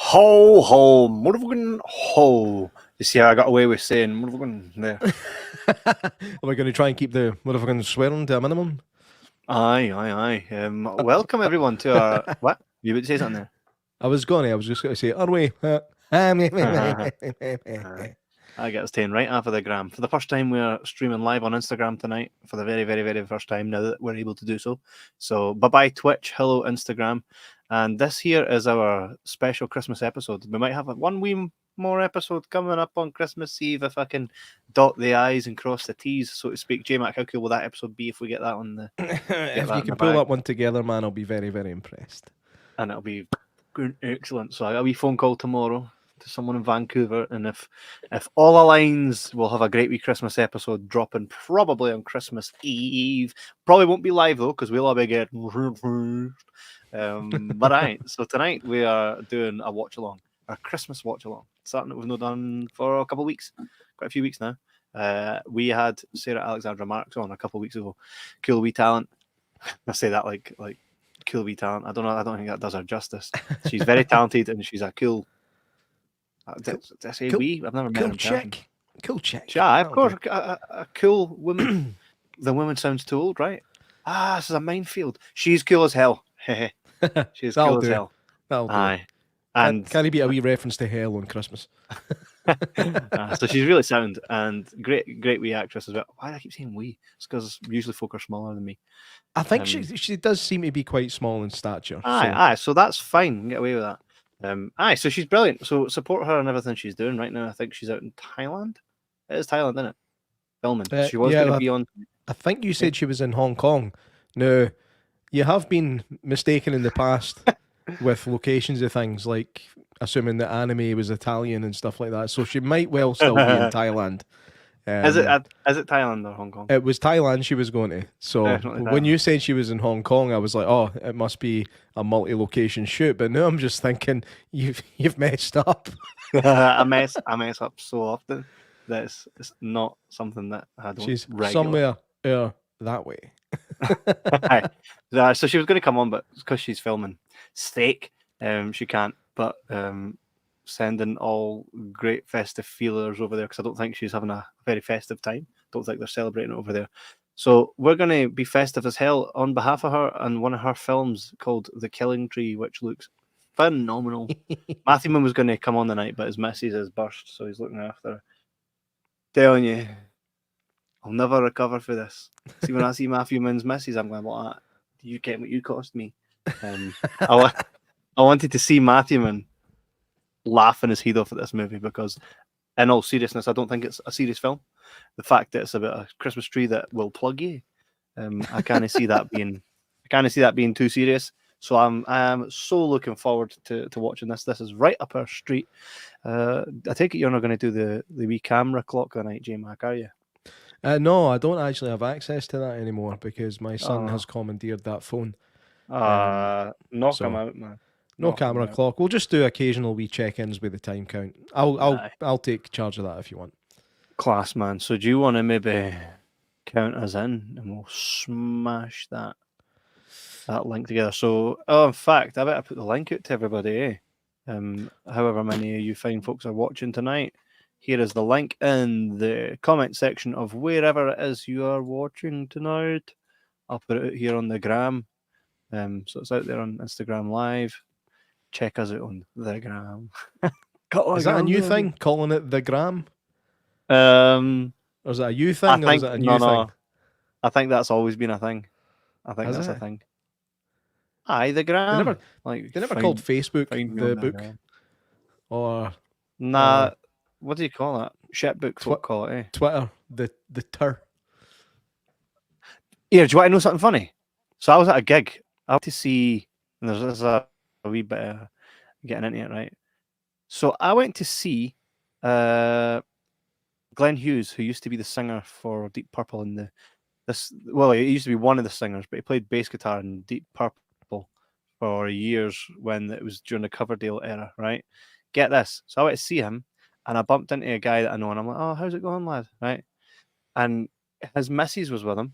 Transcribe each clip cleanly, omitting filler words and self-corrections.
Ho, ho, motherfucking ho. You see how I got away with saying motherfucking there? Are we going to try and keep the motherfucking swearing to a minimum? Aye. Welcome everyone to our... What? You would say something there? I was just going to say, are we? I get us taken right after the gram. For the first time, we're streaming live on Instagram tonight. For the very, very, very first time now that we're able to do so. So, bye-bye Twitch, hello Instagram. And this here is our special Christmas episode. We might have one wee more episode coming up on Christmas Eve if I can dot the I's and cross the T's, so to speak. J-Mac, how cool will that episode be if we get that on the... If you can pull that one together, man, I'll be very, very impressed. And it'll be excellent. So I got a wee phone call tomorrow to someone in Vancouver, and if all aligns, we'll have a great wee Christmas episode dropping probably on Christmas Eve. Probably won't be live though, because we'll all be getting... but right, so tonight we are doing a watch along, a Christmas watch along, something that we've not done for a couple of weeks, quite a few weeks now. We had Sarah Alexandra Marks on a couple of weeks ago. Cool wee talent. I say that like cool wee talent. I don't think that does her justice. She's very talented and she's a cool. Did I say cool, wee? I've never met her in person. Cool chick. Yeah, of course, a cool woman. The woman sounds too old, right? This is a minefield. She's cool as hell. She's cool as hell. That'll do. Aye. And can he be a wee reference to hell on Christmas? So she's really sound and great wee actress as well. Why do I keep saying wee? It's because usually folk are smaller than me. I think she does seem to be quite small in stature. So that's fine. Get away with that. So she's brilliant. So support her and everything she's doing right now. I think she's out in Thailand. It is Thailand, isn't it? Filming. She was going to be on. I think you said she was in Hong Kong. No, you have been mistaken in the past with locations of things, like assuming that anime was Italian and stuff like that. So she might well still be in Thailand. Is it Thailand or Hong Kong? It was Thailand she was going to. So when you said she was in Hong Kong, I was like, oh, it must be a multi-location shoot. But now I'm just thinking you've messed up. I mess up so often that it's not something that I don't. She's regularly. somewhere that way. So she was going to come on, but because she's filming Steak, she can't. But sending all great festive feelers over there, because I don't think she's having a very festive time. Don't think they're celebrating it over there. So we're going to be festive as hell on behalf of her and one of her films called The Killing Tree, which looks phenomenal. Matthew was going to come on the night, but his missus has burst, so he's looking after her. Telling you, I'll never recover for this. See, when I see Matthew Moon's missus, I'm going, what? Do you get what you cost me? I wanted to see Matthew Moon laughing his head off at this movie, because in all seriousness, I don't think it's a serious film. The fact that it's about a Christmas tree that will plug you, I can't see that being too serious. So I am so looking forward to watching this. This is right up our street. I take it you're not going to do the wee camera clock tonight, J-Mac, are you? No, I don't actually have access to that anymore because my son has commandeered that phone. Knock him out, man. No camera clock. We'll just do occasional wee check-ins with the time count. I'll take charge of that if you want. Class, man. So do you want to maybe count us in and we'll smash that link together? So, in fact, I better put the link out to everybody, however many of you fine folks are watching tonight. Here is the link in the comment section of wherever it is you are watching tonight. I'll put it out here on the gram. So it's out there on Instagram Live. Check us out on the gram. Is that a new thing? Calling it the gram? Or is it a you thing? Or is it a new thing? I think that's always been a thing. I think that's a thing. Aye, the gram. They never called Facebook the book. Or what do you call that? Shitbooks, what call it, eh? Twitter, the tur. Here, do you want to know something funny? So I was at a gig. I went to see, and there's a wee bit of getting into it, right? So I went to see Glenn Hughes, who used to be the singer for Deep Purple he used to be one of the singers, but he played bass guitar in Deep Purple for years when it was during the Coverdale era, right? Get this. So I went to see him, and I bumped into a guy that I know, and I'm like, oh, how's it going, lad? Right? And his missus was with him,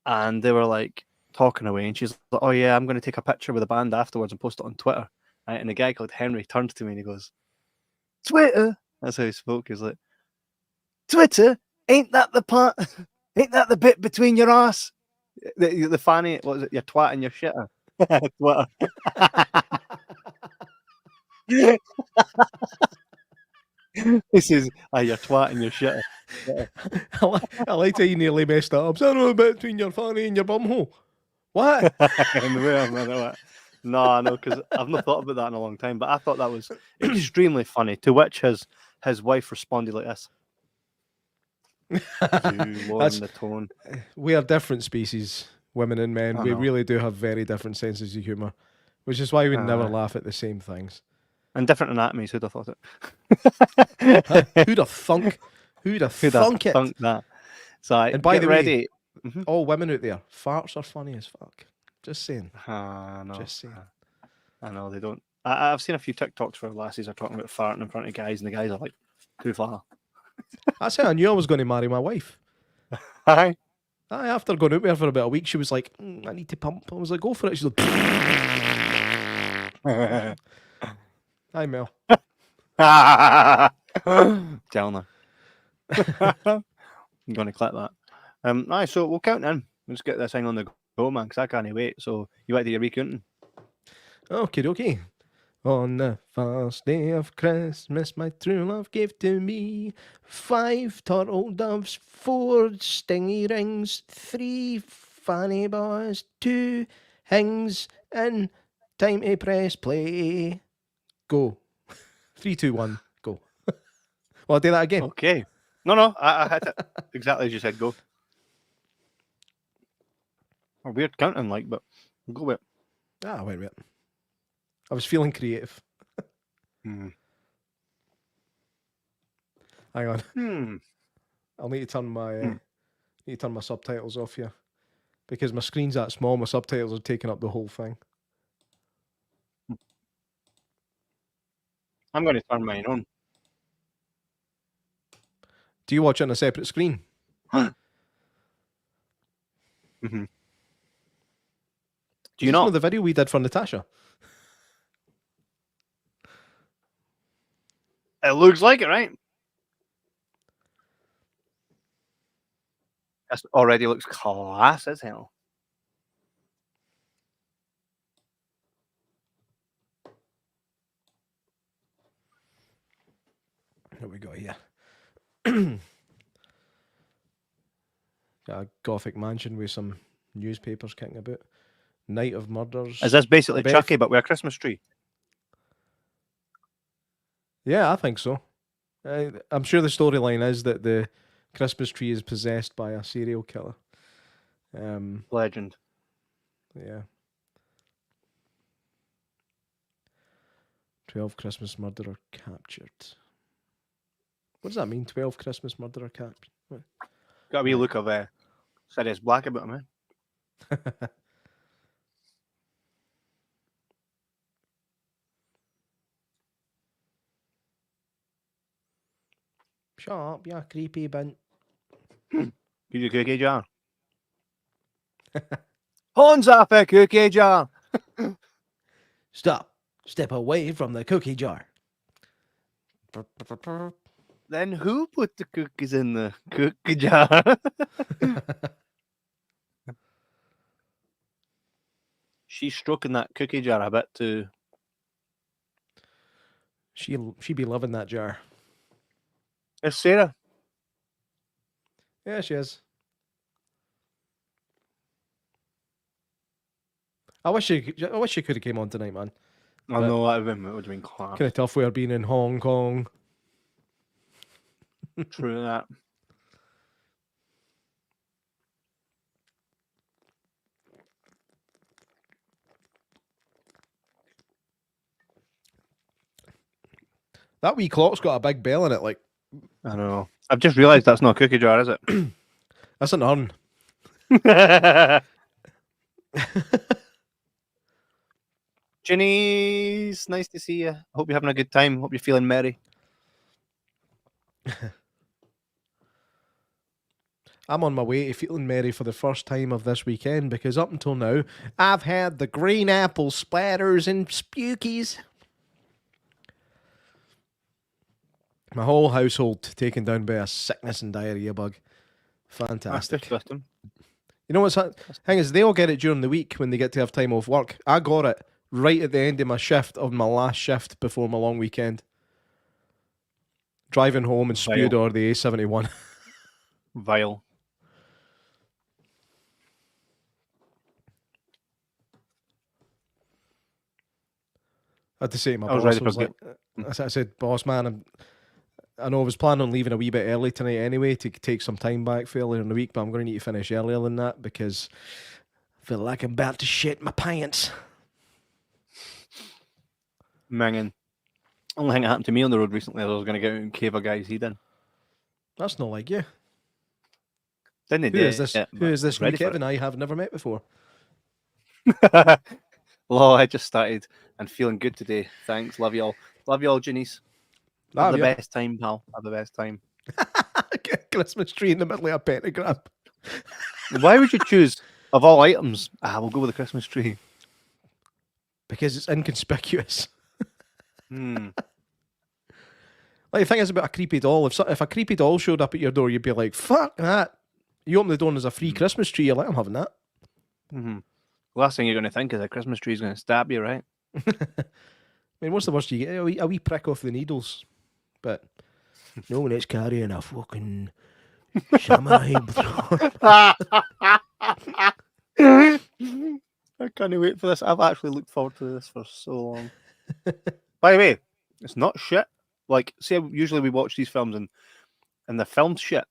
and they were like talking away, and she's like, oh yeah, I'm going to take a picture with the band afterwards and post it on Twitter. right? And a guy called Henry turns to me and he goes, Twitter. That's how he spoke. He's like, Twitter, ain't that the part? Ain't that the bit between your ass? The fanny, what was it? Your twat and your shitter. Twitter. He says, your twat and your shitter. I like how you nearly messed that up. So I know the bit between your fanny and your bumhole. What? And the way I'm in it, no, because I've not thought about that in a long time. But I thought that was extremely funny. To which his wife responded like this. Lowering the tone. We are different species, women and men. We really do have very different senses of humour, which is why we never laugh at the same things. And different anatomies. Who'd have thought it? Who'd have thunk? Who'd have thunk it? Thunk that. So, and by the way, all women out there, farts are funny as fuck. Just saying. No. Just saying. I know they don't. I've seen a few TikToks where lassies are talking about farting in front of guys, and the guys are like, too far. That's how I knew I was going to marry my wife. Hi. After going out with her for about a week, she was like, I need to pump. I was like, go for it. She's like, hi, Mel. Telling her. I'm going to clip that. So we'll count in. Let's get this thing on the go, man, because I can't wait. So you want to do your recounting? Okay. On the first day of Christmas, my true love gave to me 5 turtle doves, 4 stingy rings, 3 fanny boys, 2 hings, and time to press play. Go. 3, 2, 1, go. Well, I'll do that again. Okay. No, I hit it exactly as you said, go. A weird counting, but we'll go with it. Wait. I was feeling creative. Hmm. Hang on. I'll need to turn my subtitles off here because my screen's that small. My subtitles are taking up the whole thing. I'm going to turn mine on. Do you watch it on a separate screen? Mm-hmm. Do you know the video we did for Natasha? It looks like it, right? This already looks class as hell. What we got here? Got a gothic mansion with some newspapers kicking about. Night of Murders. Is this basically Chucky, but with a Christmas tree? Yeah, I think so. I'm sure the storyline is that the Christmas tree is possessed by a serial killer. Legend. Yeah. 12 Christmas murderer captured. What does that mean? 12 Christmas murderer captured? Got a wee look of Sirius Black about him, eh? Shut up, you creepy bint. Give you a cookie jar. Horns off a cookie jar. Stop. Step away from the cookie jar. Then who put the cookies in the cookie jar? She's stroking that cookie jar a bit too. She'd be loving that jar. It's Sarah. Yeah, she is. I wish she could have came on tonight, man. I know that would have been class. Kind of tough with her being in Hong Kong. True that. That wee clock's got a big bell in it, like. I know. I've just realised that's not a cookie jar, is it? That's an urn. Ginny's, nice to see you. Hope you're having a good time. Hope you're feeling merry. I'm on my way to feeling merry for the first time of this weekend because up until now, I've had the green apple splatters and spukies. My whole household taken down by a sickness and diarrhea bug. That's Fantastic. disgusting. You know what's thing is, they all get it during the week when they get to have time off work. I got it right at the end of my shift, of my last shift before my long weekend. Driving home and spewed over the A71. Vile. I had to say to my I was boss, ready for I said, boss man, I know I was planning on leaving a wee bit early tonight anyway to take some time back for earlier in the week, but I'm going to need to finish earlier than that because I feel like I'm about to shit my pants. Minging. Only thing that happened to me on the road recently, I was going to get out and cave a guy's head in. That's not like you. Didn't he? Who is this? Who is this new ready for Kevin I have never met before? Well, I just started and feeling good today. Thanks. Love you all. Love you all, Janice. Have the best time, pal. Have the best time. Get a Christmas tree in the middle of a pentagram. Why would you choose, of all items, we'll go with the Christmas tree? Because it's inconspicuous. Hmm. Like, the thing is about a creepy doll. If a creepy doll showed up at your door, you'd be like, fuck that. You open the door and there's a free Christmas tree, you're like, I'm having that. Mm-hmm. Last thing you're going to think is a Christmas tree is going to stab you, right? I mean, what's the worst you get? A wee prick off the needles. But no, let's carry a fucking samurai. I can't wait for this. I've actually looked forward to this for so long. By the way, it's not shit. Like, say, usually we watch these films and the film's shit.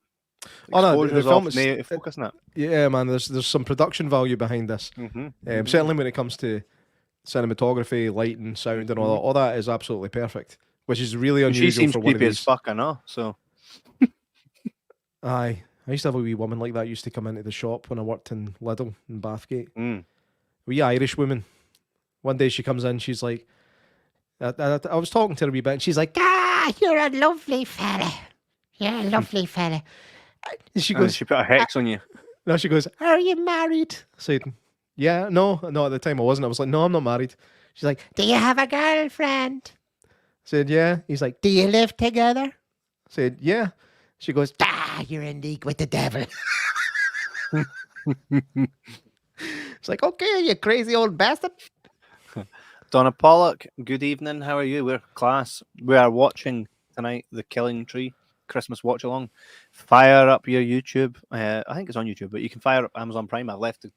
Oh no, the film is focusing it. Yeah, man. There's some production value behind this. Certainly when it comes to cinematography, lighting, sound, and all that is absolutely perfect. Which is really unusual. She seems for one of creepy these. as fuck, I know. So, aye, I used to have a wee woman like that. Used to come into the shop when I worked in Lidl in Bathgate. Wee Irish woman. One day she comes in, she's like, I was talking to her a wee bit, and she's like, you're a lovely fella. You're a lovely fella. And she goes, she put a hex on you. No, she goes, are you married? I said, yeah, no, at the time I wasn't. I was like, no, I'm not married. She's like, do you have a girlfriend? I said, yeah. He's like, do you live together? I said, yeah. She goes, you're in league with the devil. It's like, okay, you crazy old bastard. Donna Pollock, good evening. How are you? We're class. We are watching tonight The Killing Tree Christmas watch along. Fire up your YouTube. I think it's on YouTube, but you can fire up Amazon Prime. I've left a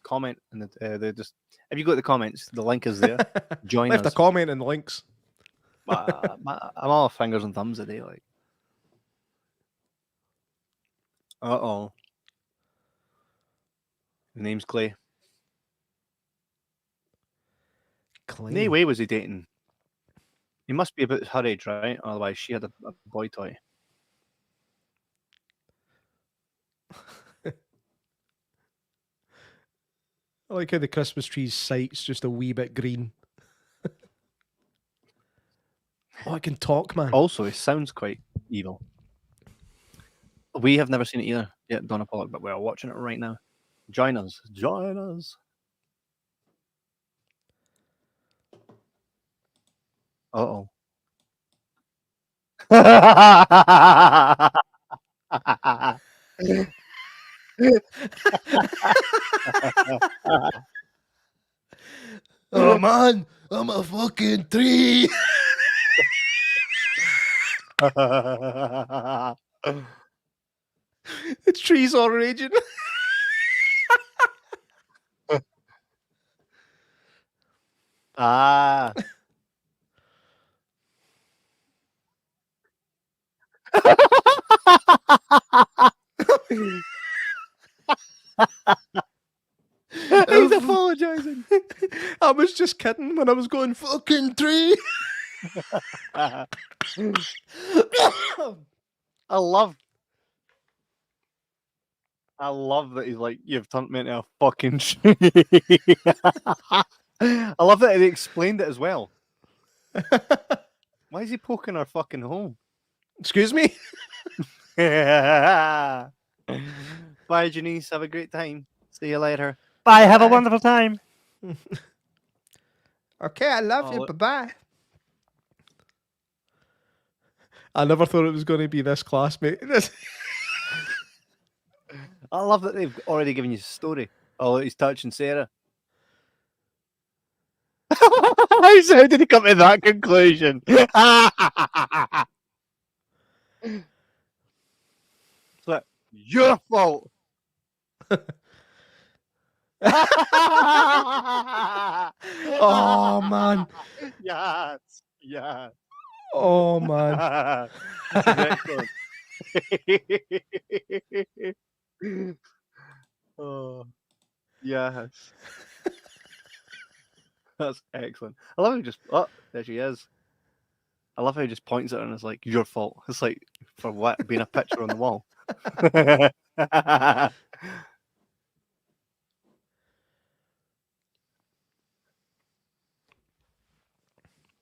comment and they just, if you go to the comments, the link is there. Join left us. a comment and the links. I'm all fingers and thumbs today. Like, the name's Clay. No way was he dating. He must be about her age, right? Otherwise, she had a boy toy. I like how the Christmas tree's sight's just a wee bit green. Oh, I can talk, man. Also, it sounds quite evil. We have never seen it either yet, Donna Pollock, but we're watching it right now. Join us. Join us. Uh-oh. Oh, man, I'm a fucking tree. The tree's all raging. He's apologizing. I was just kidding when I was going fucking tree. I love that he's like, you've turned me into a fucking tree. I love that he explained it as well. Why is he poking our fucking hole? Excuse me? Bye, Janice. Have a great time. See you later. Bye. Have a wonderful time. Okay, I love you. Bye-bye. I never thought it was going to be this classmate. I love that they've already given you a story. Oh, he's touching Sarah. How did he come to that conclusion? It's like, your fault. Oh man. Yes. Yes. Oh man. This is excellent. Oh, yes. That's excellent. I love how he just, oh, there she is. I love how he just points at her and it's like, your fault. It's like, for what? Being a picture on the wall.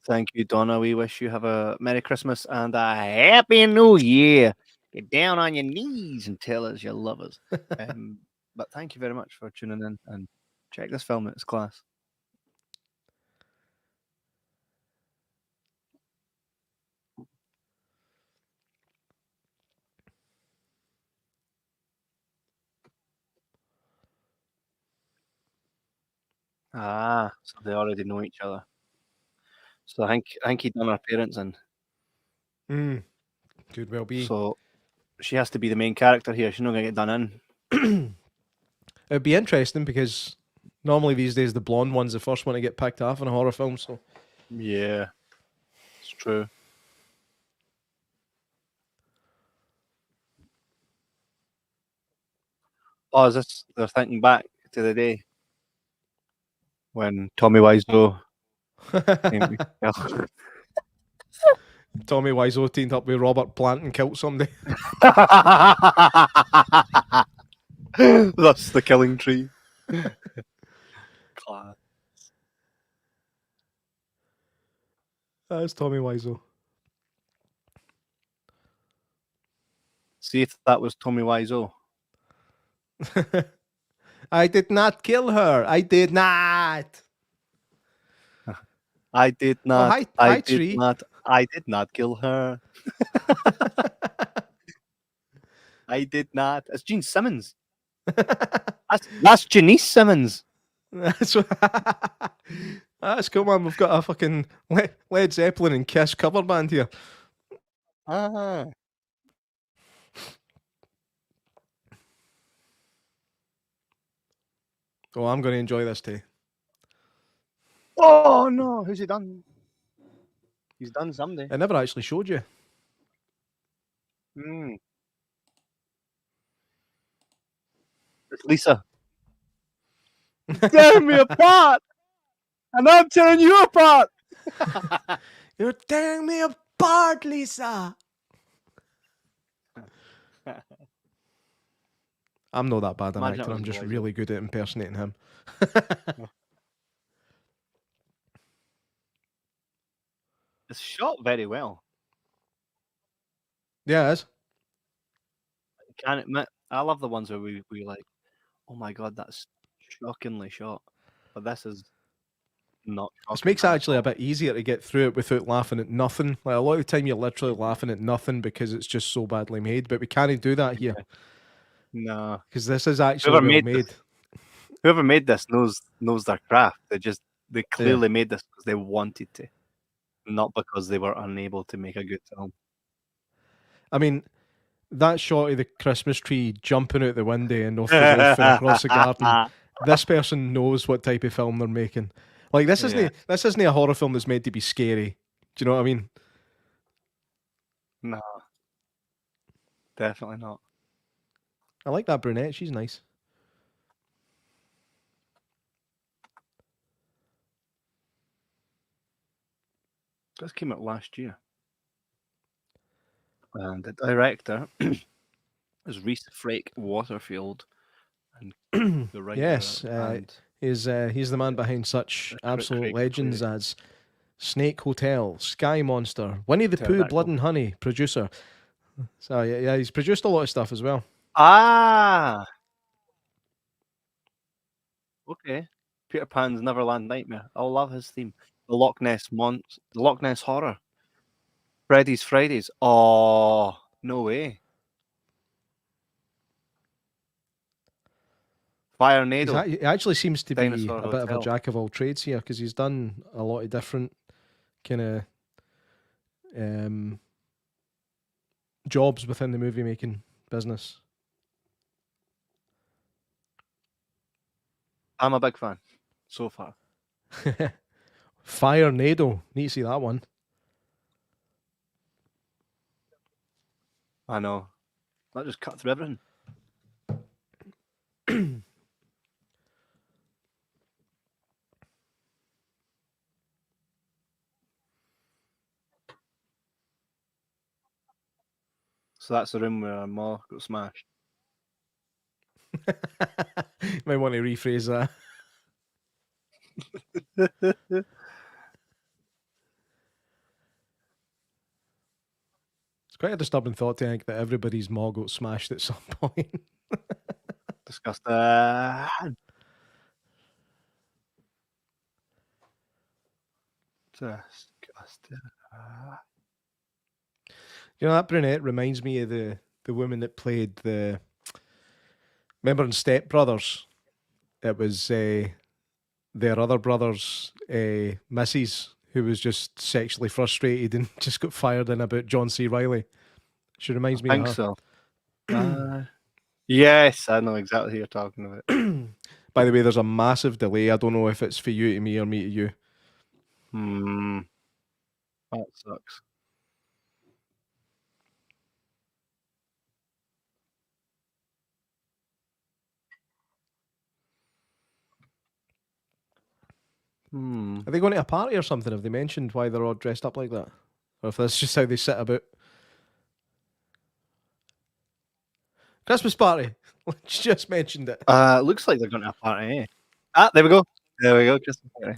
Thank you, Donna. We wish you have a Merry Christmas and a Happy New Year. Get down on your knees and tell us you love us. But thank you very much for tuning in and check this film. It's class. Ah, so they already know each other. So I think he'd done her parents in. Could well be. So she has to be the main character here. She's not going to get done in. It'd be interesting because normally these days the blonde one's the first one to get picked off in a horror film. So Yeah, it's true. Oh, is this? They're thinking back to the day when Tommy Wiseau came to kill. Tommy Wiseau teamed up with Robert Plant and killed somebody. That's the killing tree. Class. That's Tommy Wiseau. See if that was Tommy Wiseau. I did not kill her. I did not. I did not. hi, I did Tree. not. I did not kill her. I did not. It's Gene Simmons. That's Janice Simmons. That's cool, man. We've got a fucking Led Zeppelin and Kiss cover band here. Ah. Oh, I'm going to enjoy this too. Oh no! Who's he done? He's done something. I never actually showed you. It's Lisa. Tearing me apart, and I'm tearing you apart. You're tearing me apart, Lisa. I'm not that bad an Imagine actor. it I'm was just Wiseau. really good at impersonating him. It's shot very well. Yeah, it is. Can't admit, I love the ones where we like, oh my god, that's shockingly shot. But this is not. This makes it shocking at actually a all. bit easier to get through it without laughing at nothing. Like a lot of the time, you're literally laughing at nothing because it's just so badly made. But we can't do that here No. because this is actually Whoever well made made. this- Whoever made this knows their craft. They clearly made this because they wanted to, not because they were unable to make a good film. I mean, that shot of the Christmas tree jumping out the window and off the roof and across the garden. This person knows what type of film they're making. Like this isn't a horror film that's made to be scary. Do you know what I mean? No, definitely not. I like that brunette. She's nice. This came out last year. And the director is Reese Frake Waterfield, and the writer. Yes, and he's the man behind such absolute Craig legends Cleary. as Snake Hotel, Sky Monster, Winnie the Pooh, Pterodactyl. Blood and Honey, producer. So yeah, he's produced a lot of stuff as well. Ah, okay. Peter Pan's Neverland Nightmare. I love his theme. The Loch Ness Horror. Freddy's Fridays. Oh, no way. Firenado. He actually seems to be Dinosaur a bit of a Hotel. jack of all trades here because he's done a lot of different kind of jobs within the movie making business. I'm a big fan so far. Firenado. Need to see that one. I know. That just cut through everything. So that's the room where Ma got smashed. Might want to rephrase that. It's quite a disturbing thought to think that everybody's maw got smashed at some point. Disgusting. Disgusting. You know, that brunette reminds me of the woman that played the. Remember in Step Brothers? It was their other brother's missus who was just sexually frustrated and just got fired in about John C. Reilly. She reminds me I of think her. so. Yes, I know exactly who you're talking about. By the way, there's a massive delay. I don't know if it's for you to me or me to you. That sucks. Are they going to a party or something? Have they mentioned why they're all dressed up like that? Or if that's just how they sit about? Christmas party. Just mentioned it. Looks like they're going to a party. Eh? Ah, there we go. There we go. Christmas party.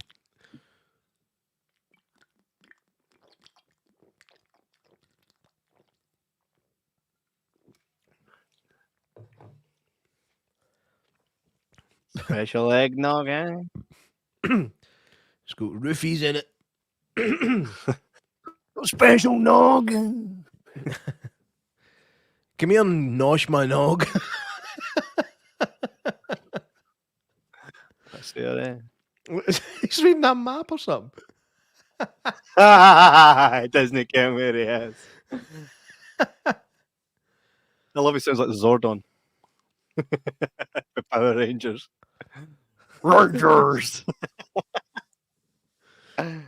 Special eggnog, eh? It's got roofies in it. Special noggin. Come here and nosh my nog. That's it, eh? He's reading that map or something. Disney can't where he is. I love he sounds like Zordon. The Power Rangers. Rangers!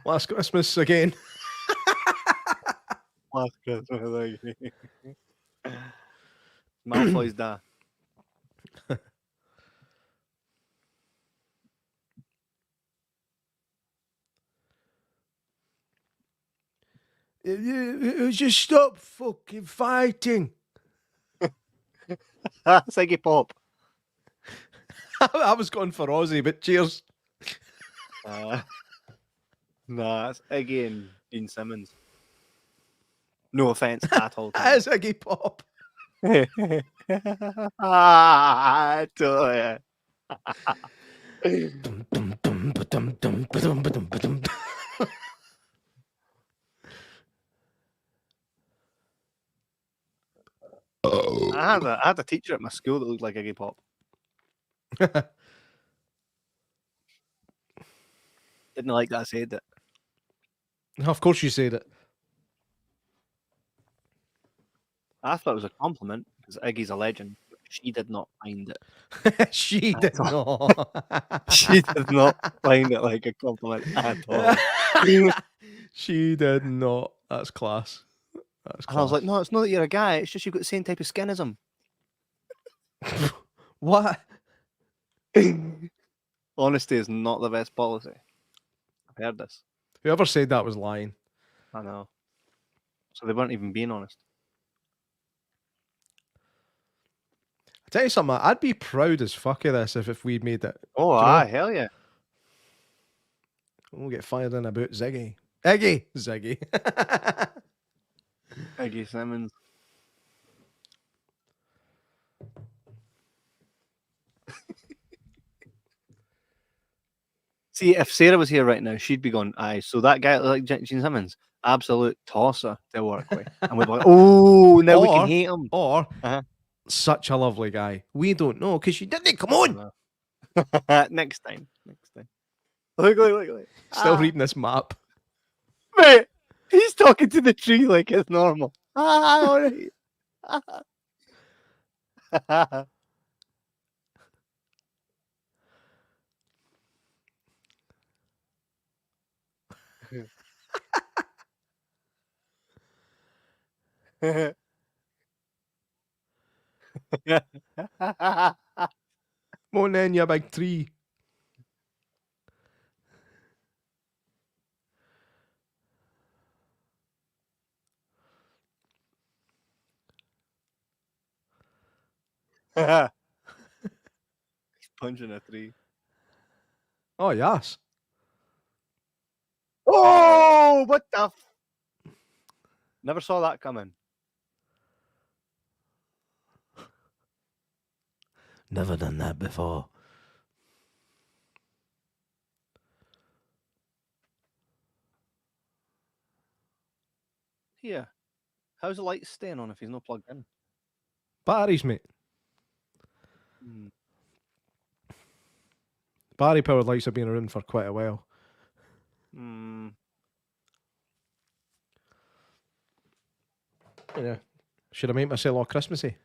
Last Christmas again. Last Christmas. Malfoy's dad. Just stop fucking fighting. Iggy Pop. I was going for Aussie, but cheers. Nah, it's Iggy and Gene Simmons. No offense at all. That is Iggy Pop. I tell ya. I had a teacher at my school that looked like Iggy Pop. Didn't like that I said it. Of course you said it. I thought it was a compliment because Iggy's a legend. She did not find it. She did not. She did not find it like a compliment at all. She did not. That's class. That's class. And I was like, no, it's not that you're a guy. It's just you've got the same type of skin as him. What? Honesty is not the best policy. I've heard this. Whoever said that was lying. I know. So they weren't even being honest. I tell you something, I'd be proud as fuck of this if we'd made it. Oh, aye, hell yeah. We'll get fired in about Ziggy. Ziggy. Iggy Simmons. See, if Sarah was here right now, she'd be going, aye, so that guy like Gene Simmons, absolute tosser to work with. And we'd be like, oh, now we can hate him. Or Uh-huh. such a lovely guy. We don't know because you didn't. Come on. Next time. Look. Still reading this map. Mate, he's talking to the tree like it's normal. All right. Come on then, you big tree. He's punching a tree. Oh, yes. Oh, what the Never saw that coming. Never done that before. Here. How's the light staying on if he's not plugged in? Batteries, mate. Hmm. Battery powered lights have been around for quite a while. Yeah. Should I make myself all Christmassy?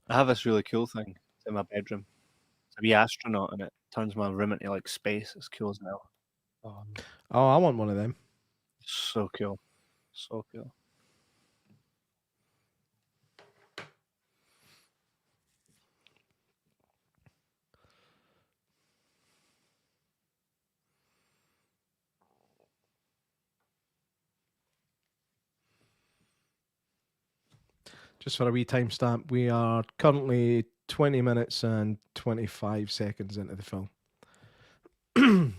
I have this really cool thing in my bedroom. It's a wee astronaut and it turns my room into like space. It's cool as hell. Oh, I want one of them. So cool. So cool. Just for a wee timestamp, we are currently 20 minutes and 25 seconds into the film. Did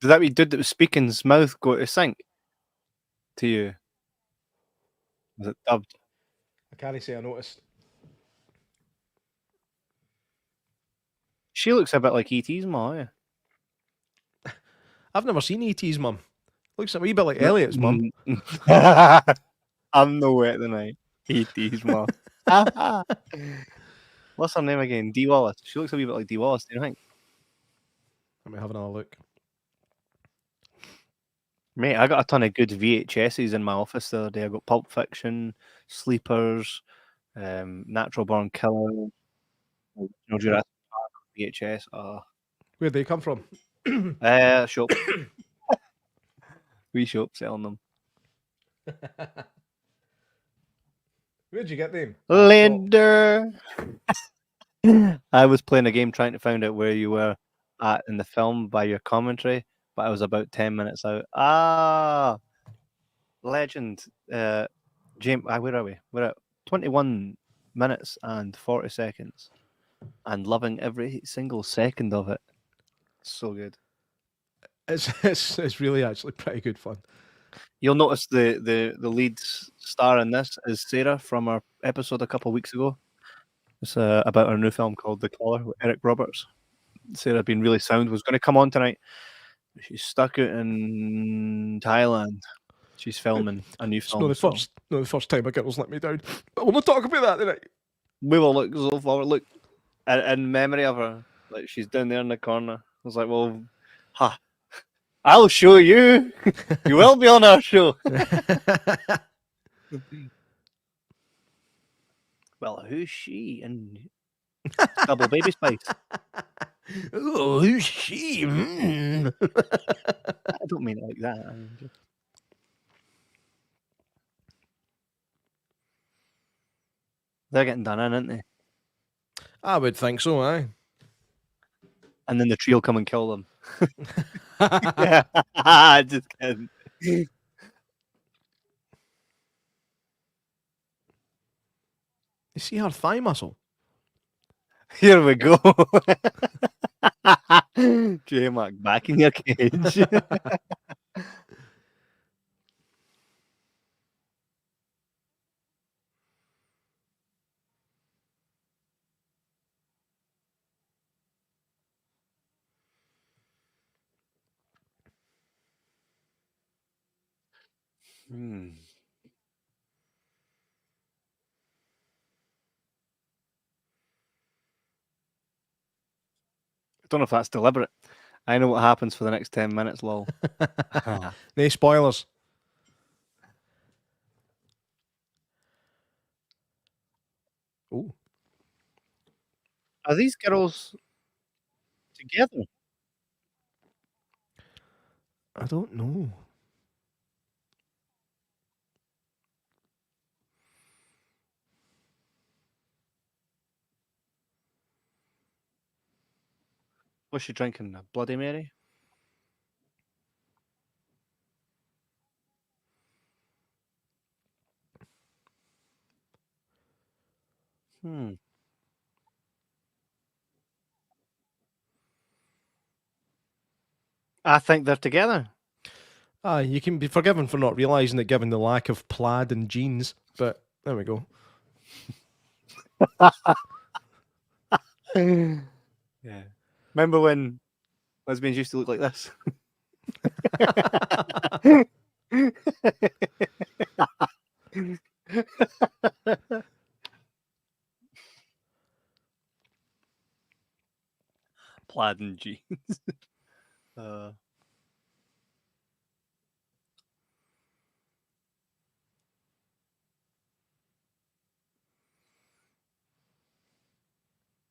that wee dude that was speaking's mouth go to sync to you? Was it dubbed? I can't say I noticed. She looks a bit like E.T.'s ma, yeah. I've never seen E.T.'s mum. Looks a wee bit like Elliot's mum. I'm no wet tonight. E.T.'s ma. What's her name again? Dee Wallace. She looks a wee bit like Dee Wallace, do you think? Let me have another look. Mate, I got a ton of good VHSs in my office the other day. I got Pulp Fiction, Sleepers, Natural Born Killer, Jurassic Park VHS. Where'd they come from? Shop. Wee shop selling them. Where'd you get them? Later. I was playing a game trying to find out where you were at in the film by your commentary, but I was about 10 minutes out. Legend. James, where are we? We're at 21 minutes and 40 seconds. And loving every single second of it. So good. It's really actually pretty good fun. You'll notice the lead star in this is Sarah from our episode a couple of weeks ago. It's about our new film called The Caller with Eric Roberts. Sarah being really sound was going to come on tonight. She's stuck out in Thailand. She's filming a new film. Not the first time a girl's let me down. But we'll not talk about that tonight. We will look so forward. Look, in memory of her, like she's down there in the corner. I was like, well, I'll show you. You will be on our show. Well, who's she? And double baby spice. Oh, who's she? I don't mean it like that. I mean, just... They're getting done in, aren't they? I would think so, aye. And then the tree will come and kill them. Just kidding. You see her thigh muscle? Here we go. J-Mac, back in your cage. Hmm. I don't know if that's deliberate. I know what happens for the next 10 minutes, lol. No spoilers. Oh, Are these girls together? I don't know. Was she drinking a Bloody Mary? Hmm. I think they're together. You can be forgiven for not realising it given the lack of plaid and jeans, but there we go. Yeah. Remember when lesbians used to look like this? Plaid and jeans.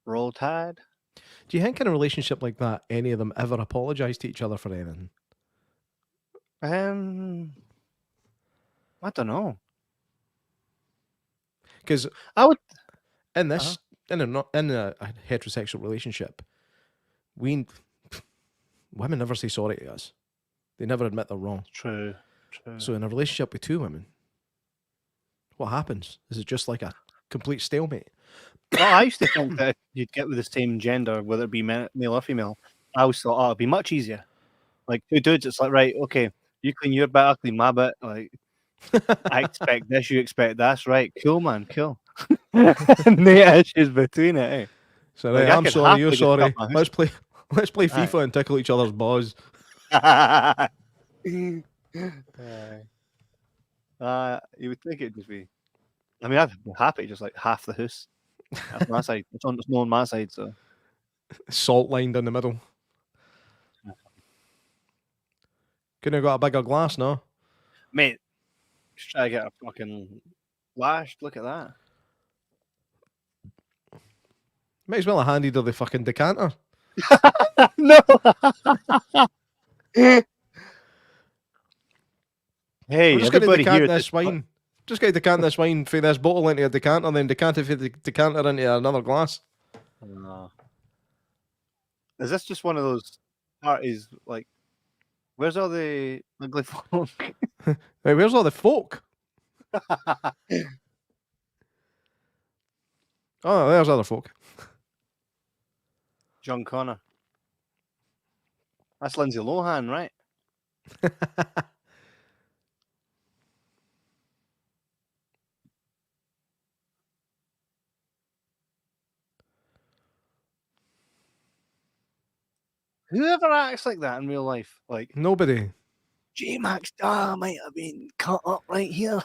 Roll Tide. Do you think in a relationship like that, any of them ever apologise to each other for anything? I don't know. Because I would. in this, in a heterosexual relationship, women never say sorry to us. They never admit they're wrong. True. So in a relationship with two women, what happens? Is it just like a complete stalemate? Well, I used to think that if you'd get with the same gender, whether it be male or female, I always thought, oh, it'd be much easier. Like two dudes, it's like, right, okay, you clean your bit, I clean my bit. Like, I expect this, you expect this, right? Cool, man, cool. No issues between it. Eh? So Like, right, I I'm could sorry, you're happily just sorry. cut my house. Let's play Aye. FIFA and tickle each other's balls. You would think it'd just be. I mean, I'd be happy just like half the house. That's my side. It's not on my side, so. Salt lined in the middle. Couldn't have got a bigger glass, no? Mate, just try to get a fucking lashed. Look at that. Might as well have handed her the fucking decanter. No. Hey, I'm just going to everybody decant here. this wine. Just going to decant this wine from this bottle into a decanter, then decant it from the decanter into another glass. Is this just one of those parties? Like, where's all the ugly folk? Hey, where's all the folk? Oh, there's other folk. John Connor. That's Lindsay Lohan, right? Whoever acts like that in real life, like Nobody. J-Max might have been cut up right here.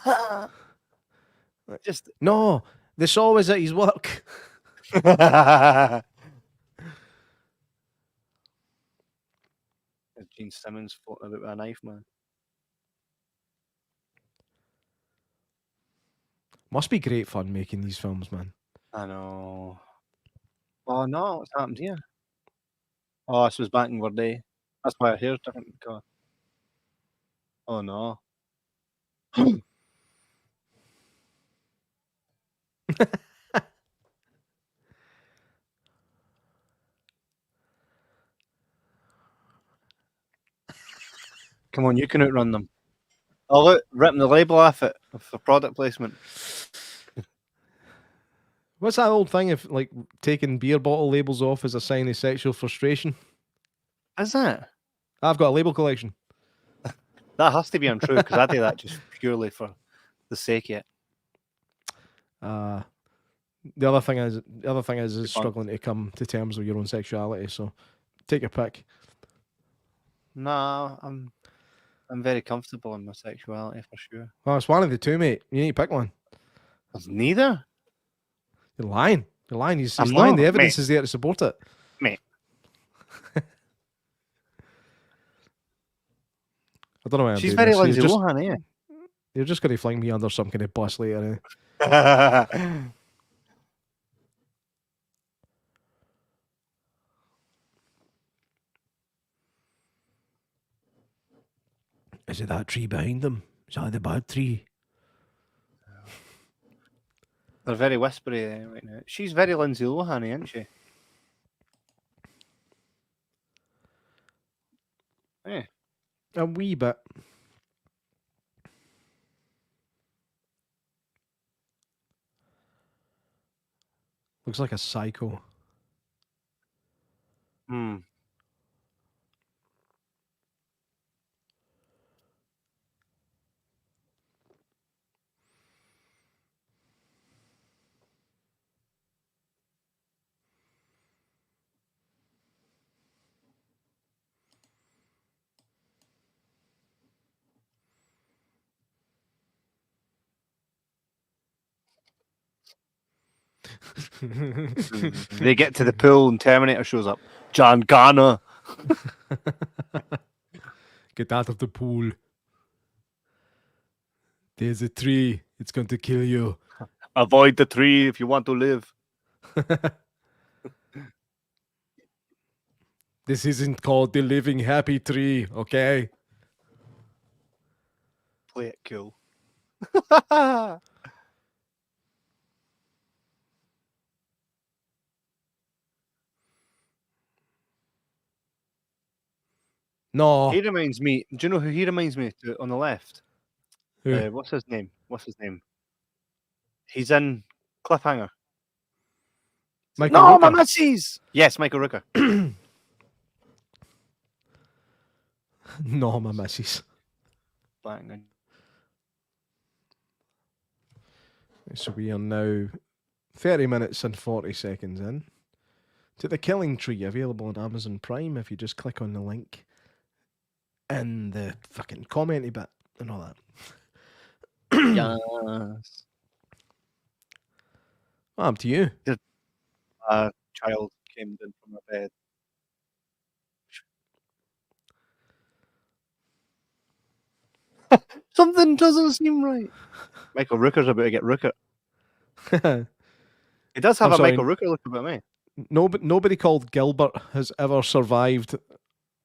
Just No, they saw was at his work. Gene Simmons floating about with a knife, man. Must be great fun making these films, man. I know. Oh no, what's happened here? Oh, this was back in our day. That's why I heard different. God. Oh no. Come on, you can outrun them. Oh look, ripping the label off it for product placement. What's that old thing of like taking beer bottle labels off as a sign of sexual frustration? Is that? I've got a label collection. That has to be untrue because I do that just purely for the sake of it. The other thing is Debunked. struggling to come to terms with your own sexuality. So take your pick. Nah, I'm very comfortable in my sexuality for sure. Well, it's one of the two, mate. You need to pick one. There's neither. You're lying. You're lying. He's I'm lying. not, The evidence mate. is there to support it. Mate. I don't know why I'm She's doing very this. Lindsay Lohan, You're just going to fling me under some kind of bus later. eh? Is it that tree behind them? Is that the bad tree? They're very whispery right now. She's very Lindsay Lohan, isn't she? Yeah. A wee bit. Looks like a psycho. Hmm. They get to the pool and Terminator shows up. John Garner. Get out of the pool. There's a tree. It's going to kill you. Avoid the tree if you want to live. This isn't called the living happy tree, okay? Play it cool. No. He reminds me. Do you know who he reminds me to on the left? Who? What's his name? He's in Cliffhanger. Michael No, my Rooker. missus! Yes, Michael Rooker. No, my missus. Bang. So we are now 30 minutes and 40 seconds in to The Killing Tree, available on Amazon Prime if you just click on the link in the fucking commenty bit and all that. Yes. What happened to you? A child came in from her bed. Something doesn't seem right. Michael Rooker's about to get Rooker. He does have I'm a sorry. Michael Rooker look about me. Nobody called Gilbert has ever survived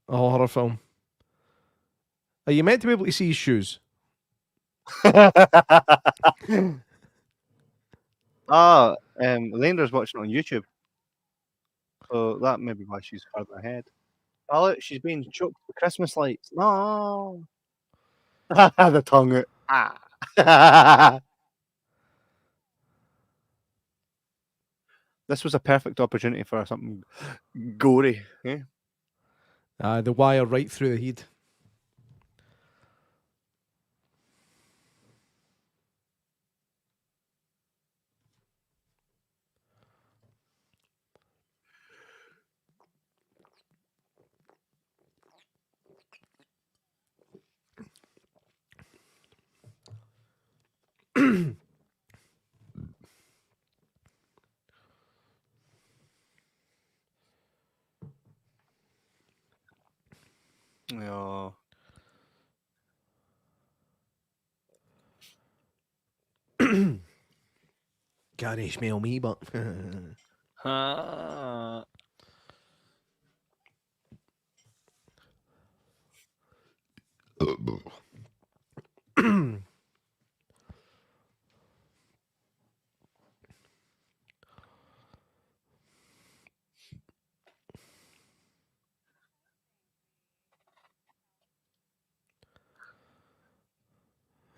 a horror film. Are you meant to be able to see his shoes? Lander's watching it on YouTube. So that may be why she's further ahead. Oh, look, she's being choked with Christmas lights. No. The tongue out. Ah. This was a perfect opportunity for something gory. Eh? The wire right through the head. Yeah. Can't smell me, but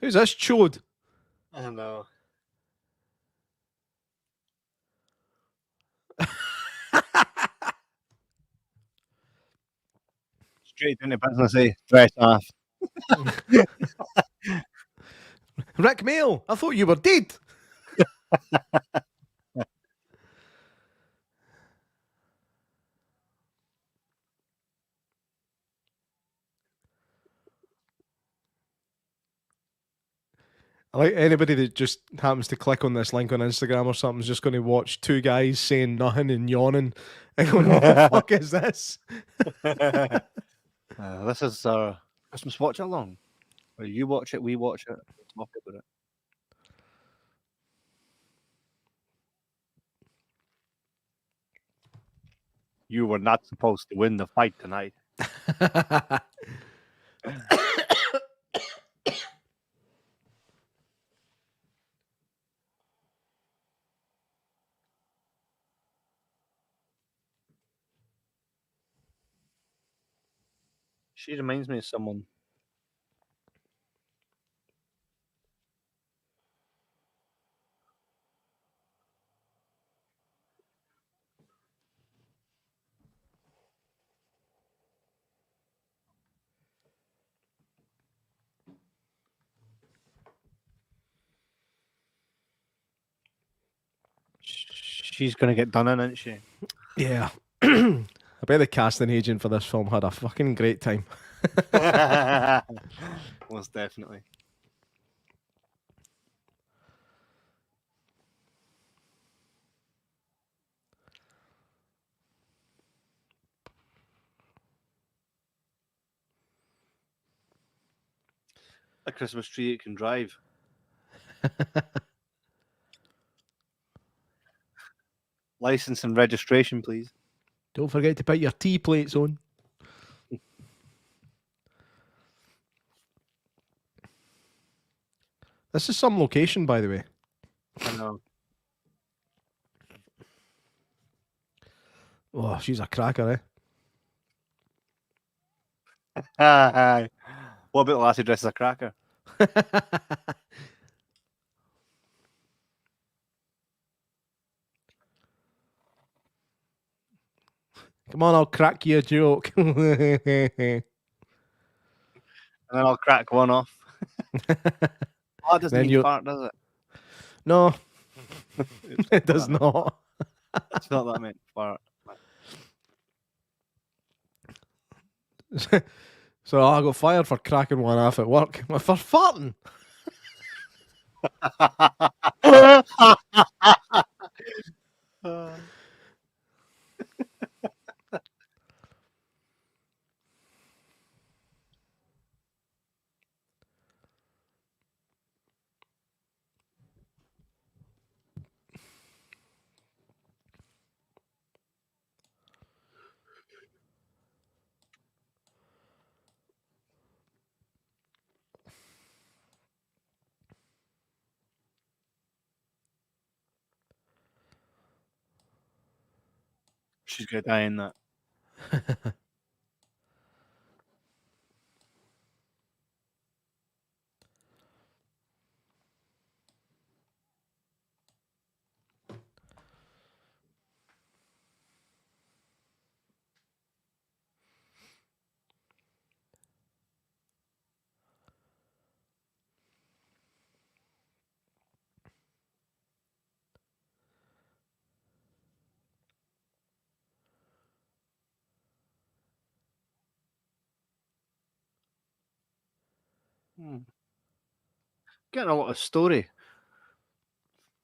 who's this chode? I don't know. Straight into business, eh? Dress off. Rick Mail, I thought you were dead. I like anybody that just happens to click on this link on Instagram or something is just going to watch two guys saying nothing and yawning and going, what the fuck is this? This is our Christmas watch along. Where you watch it, we watch it, we talk about it. You were not supposed to win the fight tonight. She reminds me of someone. She's going to get done in, isn't she? Yeah. I bet the casting agent for this film had a fucking great time. Most definitely. A Christmas tree it can drive. License and registration, please. Don't forget to put your tea plates on. This is some location, by the way. I know. Oh, she's a cracker, What about the lassie dressed as a cracker? Come on, I'll crack you a joke. And then I'll crack one off. Oh, it doesn't Then mean fart, does it? No, it does not. It's not that meant fart. So I got fired for cracking one off at work. For farting. She's gonna die in that. Getting a lot of story.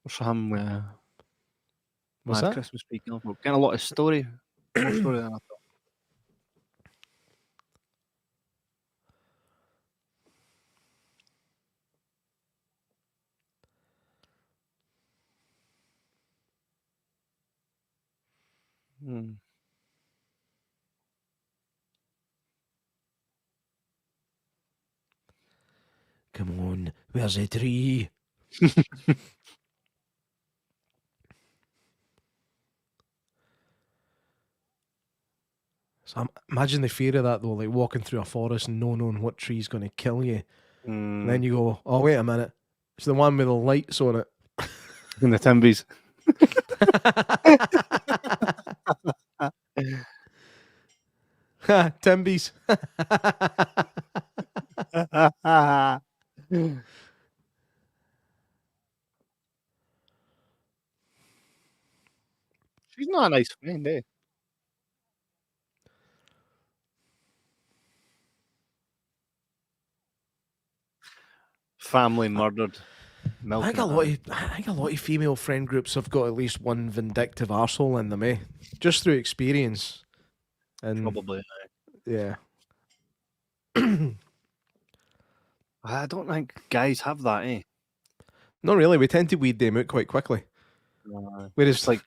Some What's mad that? Christmas tree kill. Getting a lot of story. More story than I thought. Come on, where's the tree? So imagine the fear of that though, like walking through a forest and no knowing what tree's going to kill you. And then you go, oh, wait a minute. It's the one with the lights on it. In the Timbies. Timbies. She's not a nice friend, eh? Family murdered. I think a lot of female friend groups have got at least one vindictive arsehole in them, eh? Just through experience. And Probably. yeah. I don't think guys have that, eh? Not really. We tend to weed them out quite quickly. Whereas It's like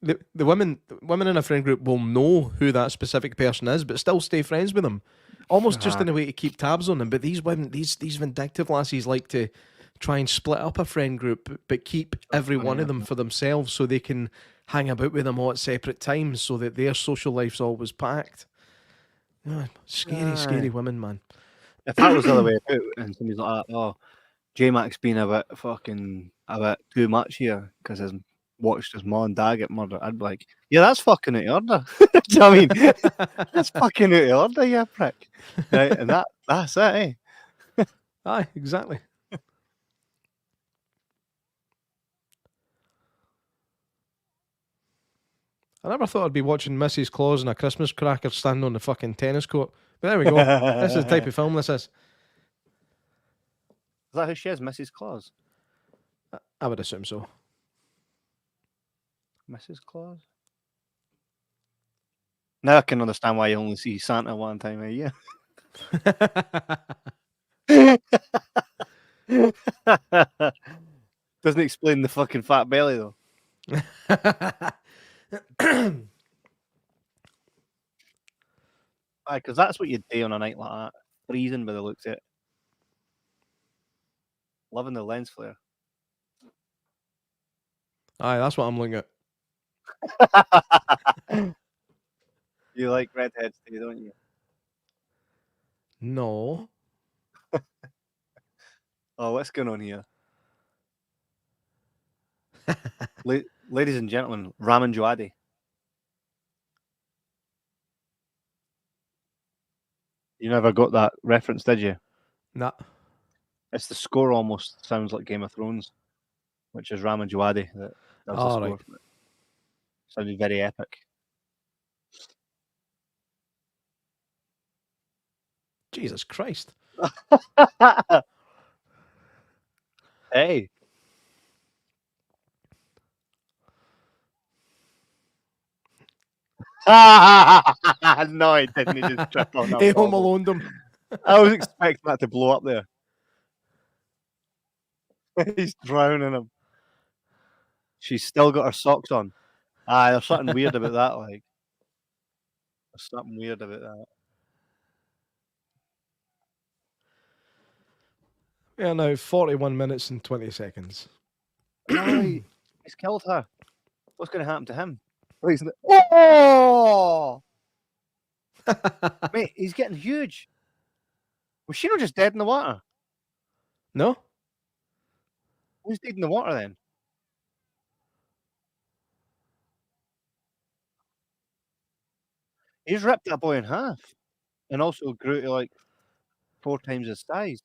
the women in a friend group will know who that specific person is, but still stay friends with them. Almost just in a way to keep tabs on them. But these women, these vindictive lassies like to try and split up a friend group, but keep every one of them for themselves so they can hang about with them all at separate times so that their social life's always packed. Ah, scary women, man. if that was the other way about and somebody's like, oh, J-Mac's been a bit too much here because he's watched his mom and dad get murdered, I'd be like, yeah, that's fucking out of order. Do you know what I mean? That's fucking out of order, you prick. Right? And that's it, eh? Aye, exactly. I never thought I'd be watching Mrs. Claus and a Christmas cracker standing on the fucking tennis court. But there we go. This is the type of film this is. Is that who she is, Mrs. Claus? I would assume so. Mrs. Claus? Now I can understand why you only see Santa one time a year. Doesn't explain the fucking fat belly though. Aye, because that's what you'd do on a night like that. Freezing by the looks of it. Loving the lens flare. Aye, that's what I'm looking at. You like redheads too, don't you? No. Oh, what's going on here? Ladies and gentlemen, Raman Djawadi. You never got that reference, did you? Nah. It's the score almost sounds like Game of Thrones, which is Raman Djawadi that does the score. Right. Sounded very epic. Jesus Christ. Hey. No, he didn't. He just tripped on that. Hey, Home Alone them. I was expecting that to blow up there. He's drowning him. She's still got her socks on. Aye, there's something weird about that. Like, there's something weird about that. We are now 41 minutes and 20 seconds. Aye, he's killed her. What's going to happen to him? Oh! Mate, he's getting huge. Was she not just dead in the water? No? Who's dead in the water then? He's ripped that boy in half. And also grew to like 4 times his size.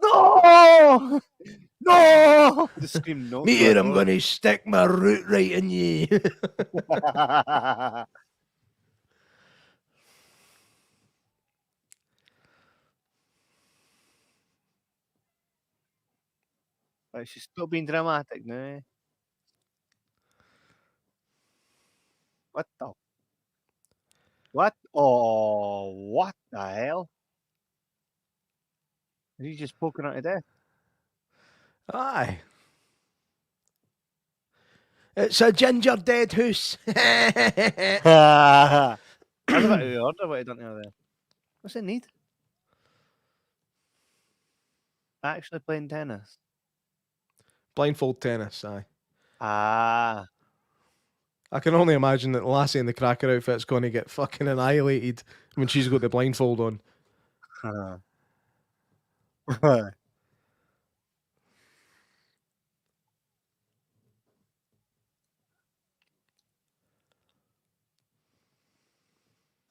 No! No! The scream no. Me here, I'm going to stick my root right in you. Right, she's still being dramatic now. Eh? What the? What? Oh, what the hell? Is he just poking her to death? Aye. It's a ginger dead house. That's about to order what he done to her there. What's it need? Actually playing tennis. Blindfold tennis, aye. Ah. I can only imagine that the lassie in the cracker outfit's going to get fucking annihilated when she's got the blindfold on.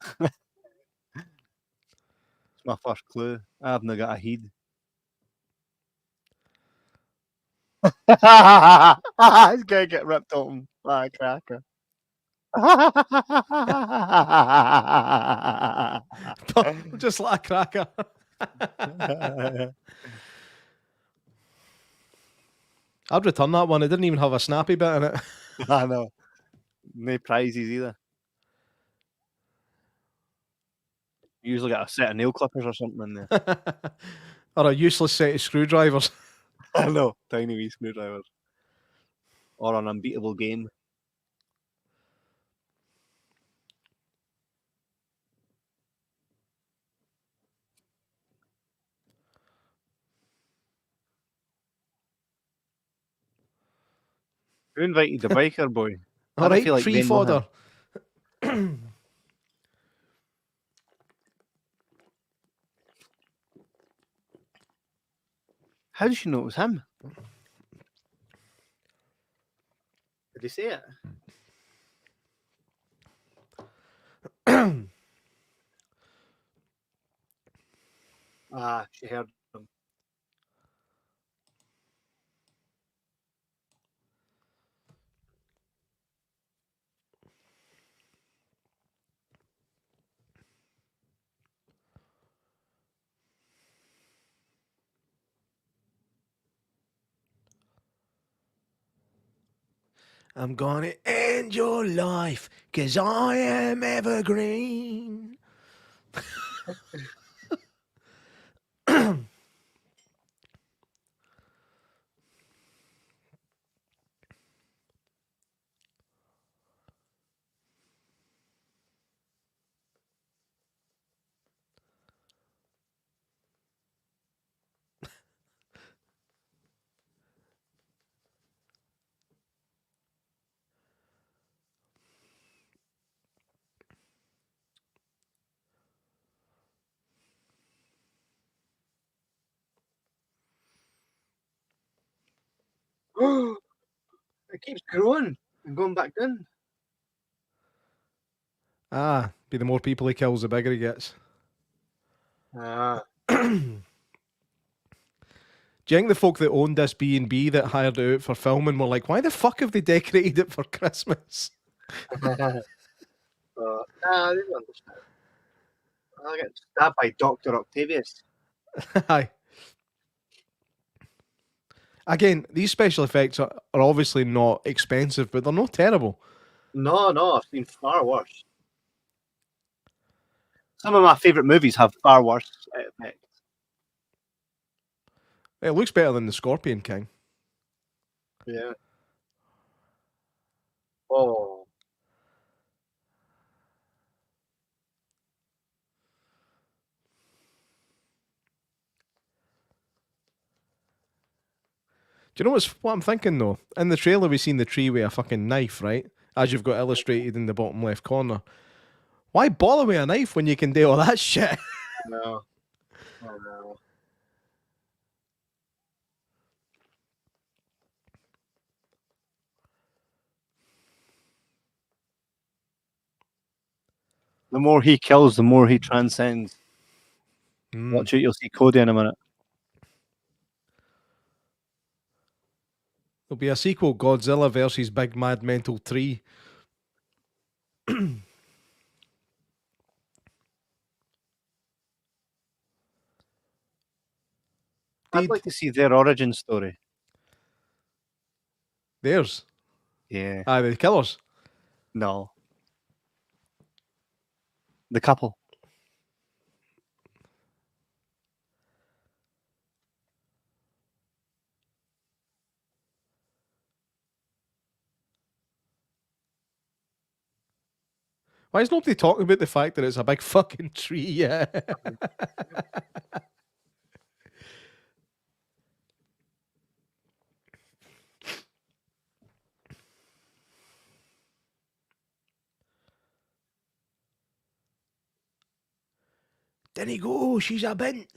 It's my first clue. I've not got a heed. He's gonna get ripped open like a cracker. Just like a cracker. I'd return that one. It didn't even have a snappy bit in it. I know. No prizes either. You usually got a set of nail clippers or something in there. Or a useless set of screwdrivers. I know. Tiny wee screwdrivers. Or an unbeatable game. Who invited the biker boy? I All don't right, feel like free being with him. fodder. How did she know it was him? Did he say it? She heard him. I'm gonna end your life, 'cause I am evergreen. It keeps growing and going back down. Be the more people he kills, the bigger he gets. Ah. Do you think the folk that owned this B&B that hired it out for filming were like, why the fuck have they decorated it for Christmas? They don't understand. I get stabbed by Dr. Octavius. Aye. Again, these special effects are obviously not expensive, but they're not terrible. No, I've seen far worse. Some of my favourite movies have far worse effects. It looks better than the Scorpion King. Yeah. Oh. Do you know what I'm thinking though? In the trailer, we seen the tree with a fucking knife, right? As you've got illustrated in the bottom left corner. Why bother with a knife when you can do all that shit? No. Oh no. The more he kills, the more he transcends. Watch it, you'll see Cody in a minute. There'll be a sequel, Godzilla versus Big Mad Mental 3. I'd like to see their origin story. Theirs? Yeah. Aye, the killers. No. The couple. Why is nobody talking about the fact that it's a big fucking tree? Yeah. There he go, she's a bint.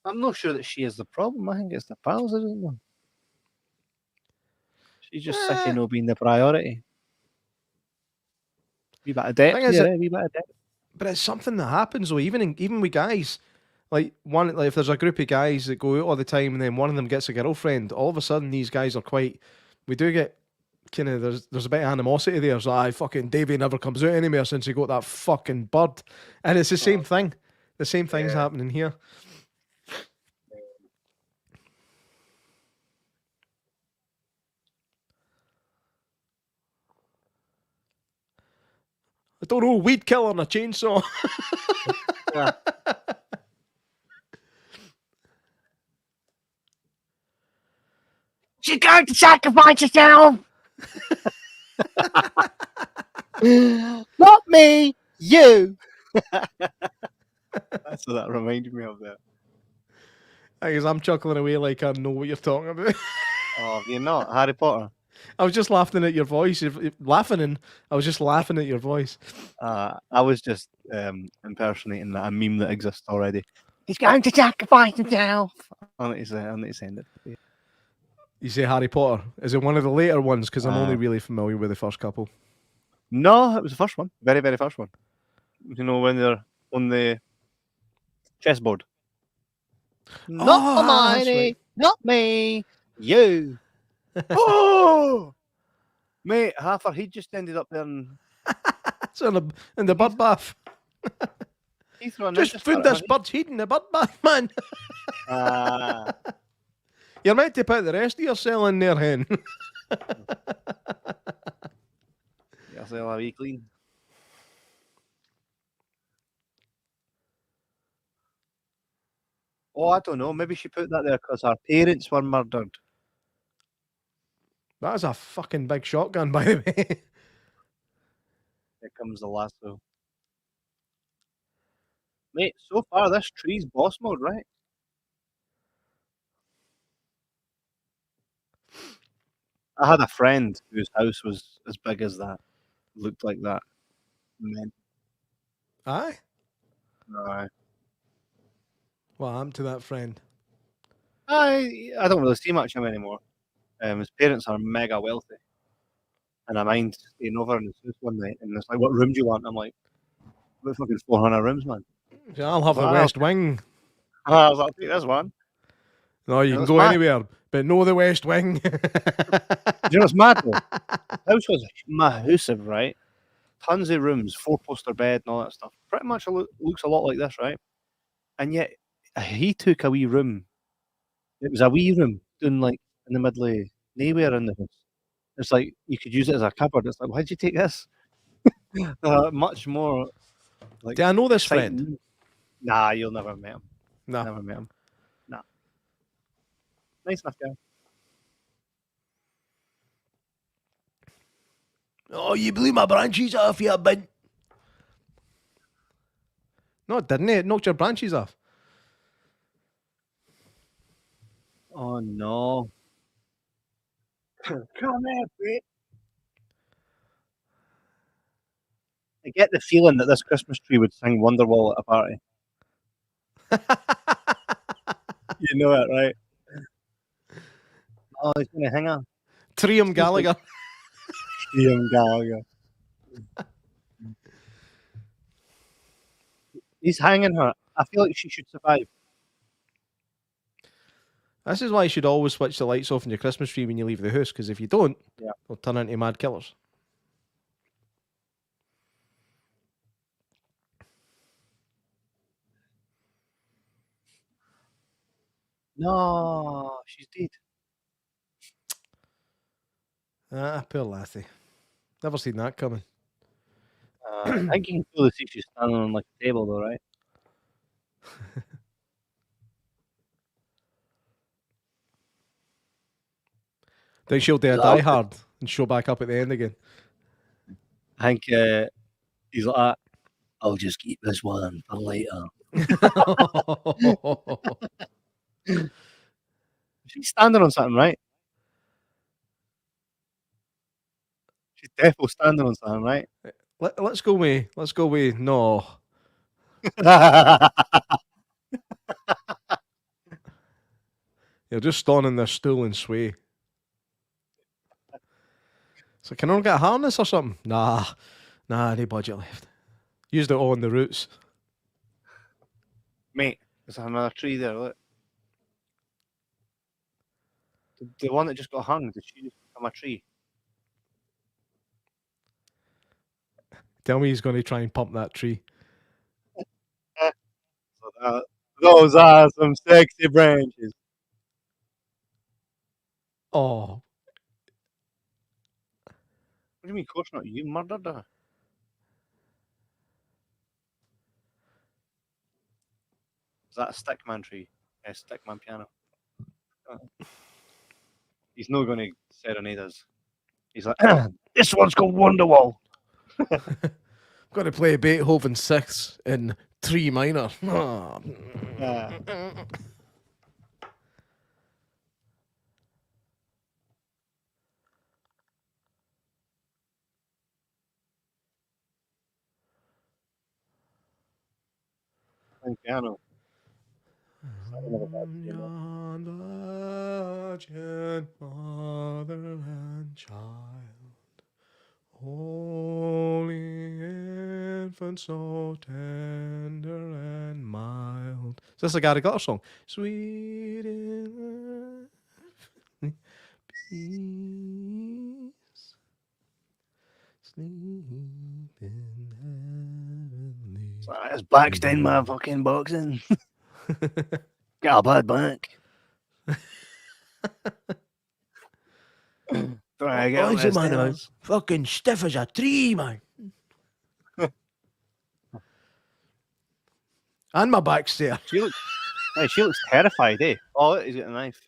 I'm not sure that she is the problem. I think it's the pals, isn't it? She's just sick of not being the priority. Wee bit of depth Thing is, there, wee bit of depth. but it's something that happens though. Even with guys, like if there's a group of guys that go out all the time, and then one of them gets a girlfriend, all of a sudden these guys are quite. We do get kind of there's a bit of animosity there. So fucking Davey never comes out anymore since he got that fucking bird, and it's the same thing. The same thing's happening here. I don't know, weed killer and a chainsaw. Yeah. She's going to sacrifice herself. Not me, you. That's what that reminded me of there. I guess I'm chuckling away like I know what you're talking about. Oh, you're not Harry Potter. I was just laughing at your voice. I was just laughing at your voice. I was just impersonating a meme that exists already. He's going to sacrifice himself. I need to send it. You say Harry Potter. Is it one of the later ones? Because I'm only really familiar with the first couple. No, it was the first one. Very, very first one. You know, when they're on the chessboard. Not Hermione, right. not me, you. Oh, mate, Halfer, he just ended up there and It's in the bird bath. he threw a Just ninja found star this at bird's head in the bird bath, man. him. You're meant to put the rest of your cell in there, hen. Yes, I'll have you clean. Oh, I don't know. Maybe she put that there because her parents were murdered. That is a fucking big shotgun, by the way. Here comes the lasso. Mate, so far this tree's boss mode, right? I had a friend whose house was as big as that. Looked like that. Man. Aye? Aye. What happened to that friend? I don't really see much of him anymore. His parents are mega wealthy. And I mind staying over in his house one night and it's like, what room do you want? I'm like, about fucking 400 rooms, man. Yeah, I'll have the Wow. West Wing. I was like, I'll take this one. No, you Yeah, can that's go mad. anywhere, but no the West Wing. Do you know what's mad though? The house was massive, right? Tons of rooms, 4-poster bed and all that stuff. Pretty much looks a lot like this, right? And yet he took a wee room. It was a wee room doing like in the middle of nowhere in the house. It's like you could use it as a cupboard. It's like, why'd you take this? Much more like. Do I know this exciting. friend? Nah, you'll never met him. No. Never met him. Nah. Nice enough guy. Oh, you blew my branches off, you bint. No, it didn't. It knocked your branches off. Oh no. Come here, mate. I get the feeling that this Christmas tree would sing Wonderwall at a party. You know it, right? Oh, he's gonna hang on. Trium Gallagher. Liam Gallagher. He's hanging her. I feel like she should survive. This is why you should always switch the lights off in your Christmas tree when you leave the house, because if you don't, they'll turn into mad killers. No, she's dead. Ah, poor lassie. Never seen that coming. I think you can clearly see she's standing on like a table though, right? Then she'll do a Die Hard and show back up at the end again. I think he's like that. I'll just keep this one for later. She's standing on something, right? She's definitely standing on something, right? Let's go with no. You'll just stand on their stool and sway. So can I get a harness or something? Nah, no budget left. Used it all on the roots. Mate, there's another tree there, look. The one that just got hung, did she just become a tree? Tell me he's going to try and pump that tree. So those are some sexy branches. Oh, What do you mean, of course not? You murdered her. Is that a stickman tree? A stickman piano. He's not going to serenade us. He's like, this one's called Wonderwall. got to play Beethoven 6 in 3 minor. Piano. Yon virgin mother and child, holy infant, so tender and mild. Is this a Gary Glitter song? Sweet in peace, sleep in heavenly. It's Blackstein, my fucking boxing. Got a bad back. Fucking stiff as a tree, man. And my back's there. She looks terrified, eh? Oh, he's got a knife.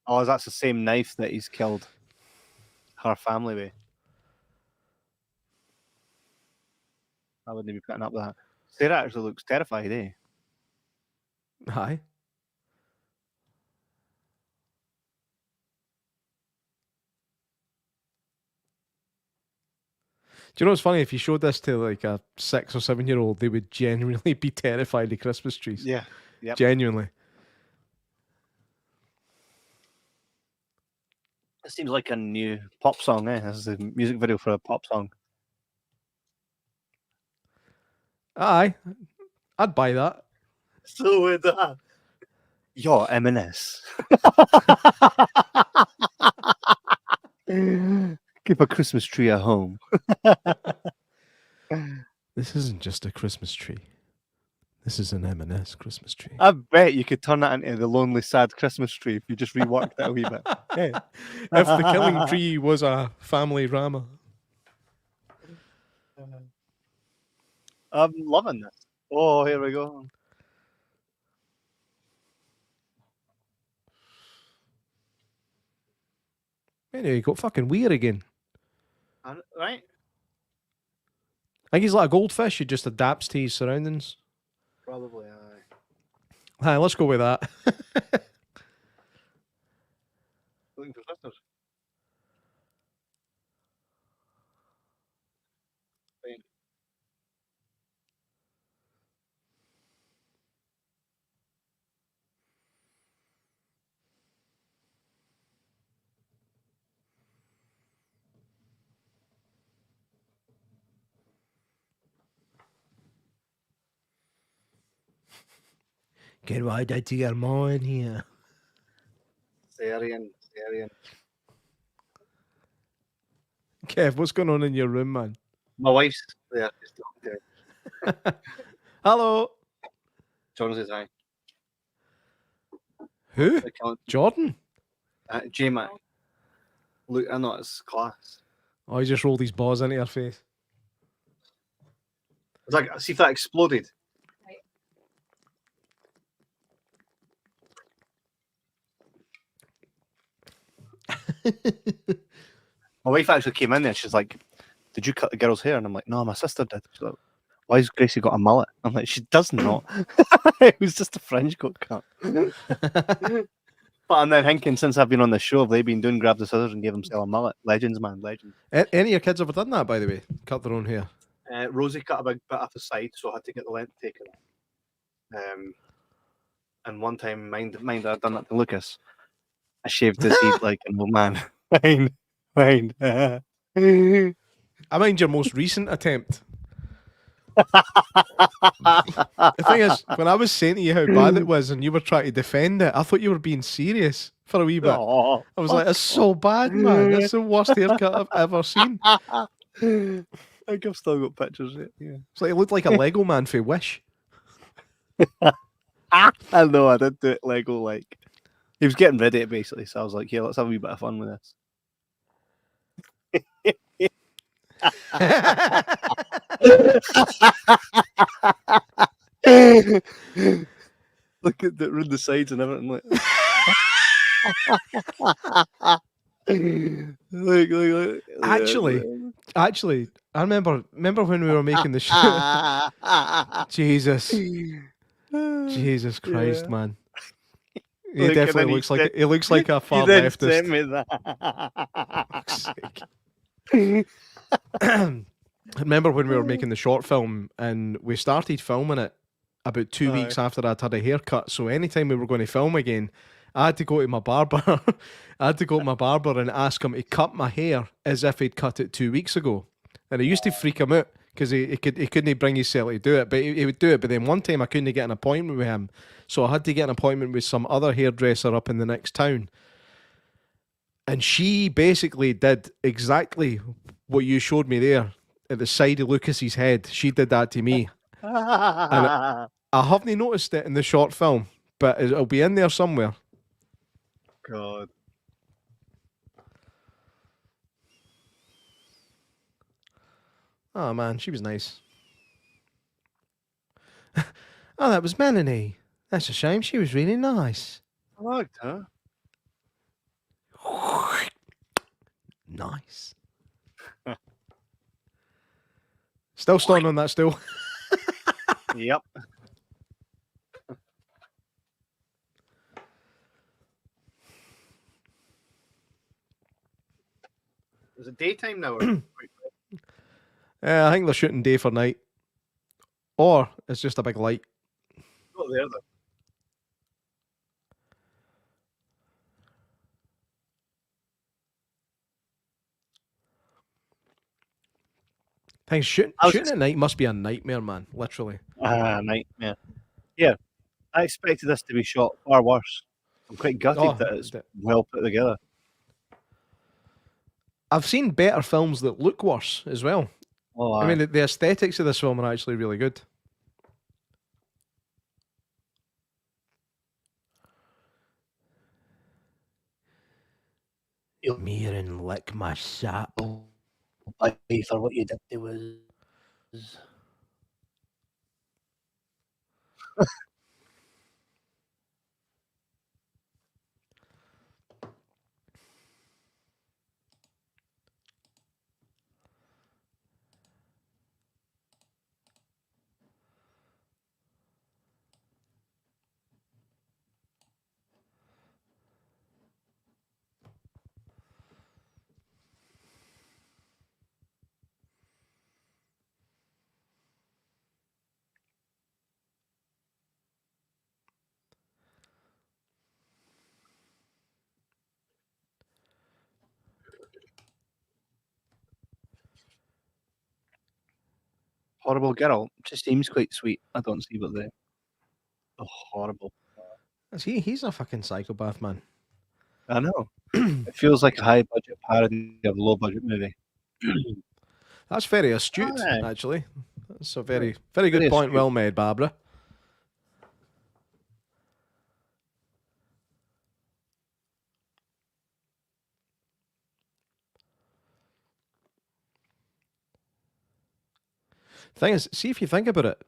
Oh, that's the same knife that he's killed her family with. I wouldn't be putting up with that. Sarah actually looks terrified, eh? Hi. Do you know what's funny? If you showed this to like a 6 or 7-year-old, they would genuinely be terrified of Christmas trees. Yeah. Yep. Genuinely. It seems like a new pop song, eh? This is a music video for a pop song. Aye. I'd buy that. So would that. Yo, M&S. Keep a Christmas tree at home. This isn't just a Christmas tree. This is an M&S Christmas tree. I bet you could turn that into the lonely, sad Christmas tree if you just reworked it a wee bit. Yeah. If the killing tree was a family drama. I'm loving this. Oh, here we go. Anyway, you got fucking weird again. Right? I think he's like a goldfish. He just adapts to his surroundings. Probably, aye. Hi, let's go with that. Looking for sisters. Fine. Get right out to your mind here. Syrian. Kev, what's going on in your room, man? My wife's there. Just talking to her. Hello. John says hi. Who? Jordan? J-Mac. Look, I know it's class. Oh, he just rolled his balls into your face. It's like, see if that exploded. My wife actually came in there. She's like, "Did you cut the girl's hair?" And I'm like, "No, my sister did." She's like, "Why has Gracie got a mullet?" I'm like, "She does not." It was just a fringe got cut. But I'm then thinking, since I've been on the show, have they been doing grab the scissors and gave themselves a mullet? Legends, man, legends. Any of your kids ever done that, by the way? Cut their own hair? Rosie cut a big bit off the side, so I had to get the length taken. And one time, mind I'd done that to Lucas. I shaved his head like an old man. Mind. I mind your most recent attempt. The thing is, when I was saying to you how bad it was and you were trying to defend it, I thought you were being serious for a wee bit. Aw. I was like, that's so bad, man. That's the worst haircut I've ever seen. I think I've still got pictures of it. Yeah. It's like it looked like a Lego man for Wish. I know, I did do it Lego like. He was getting ready basically, so I was like, yeah, let's have a wee bit of fun with this. Look at the round the sides and everything like. Look. Actually, I remember when we were making the show. Jesus Christ, Yeah. man. He Look, and definitely then looks like he looks like a far You did leftist. send me that. I remember when we were making the short film and we started filming it about 2 weeks after I'd had a haircut. So anytime we were going to film again, I had to go to my barber. And ask him to cut my hair as if he'd cut it 2 weeks ago. And it used to freak him out because he couldn't bring himself to do it, but he would do it. But then one time I couldn't get an appointment with him, so I had to get an appointment with some other hairdresser up in the next town. And she basically did exactly what you showed me there at the side of Lucas's head. She did that to me. I haven't noticed it in the short film, but it'll be in there somewhere. God. Oh man, she was nice. Oh, that was Melanie. That's a shame. She was really nice. I liked her. Nice. Still standing on that stool. Yep. Is it daytime now? I think they're shooting day for night. Or it's just a big light. Not there though. Things shooting I was at night must be a nightmare, man. Literally. Nightmare. Yeah. I expected this to be shot far worse. I'm quite gutted that it's well put together. I've seen better films that look worse as well. Oh, I mean, the aesthetics of this film are actually really good. You'll me and lick my sap for what you did to us. horrible girl. She seems quite sweet. I don't see what the horrible. He's a fucking psychopath, man. I know. It feels like a high budget parody of a low budget movie. That's very astute, Aye. actually. That's a very good Very point. astute. Well made, Barbara. Thing is, see if you think about it,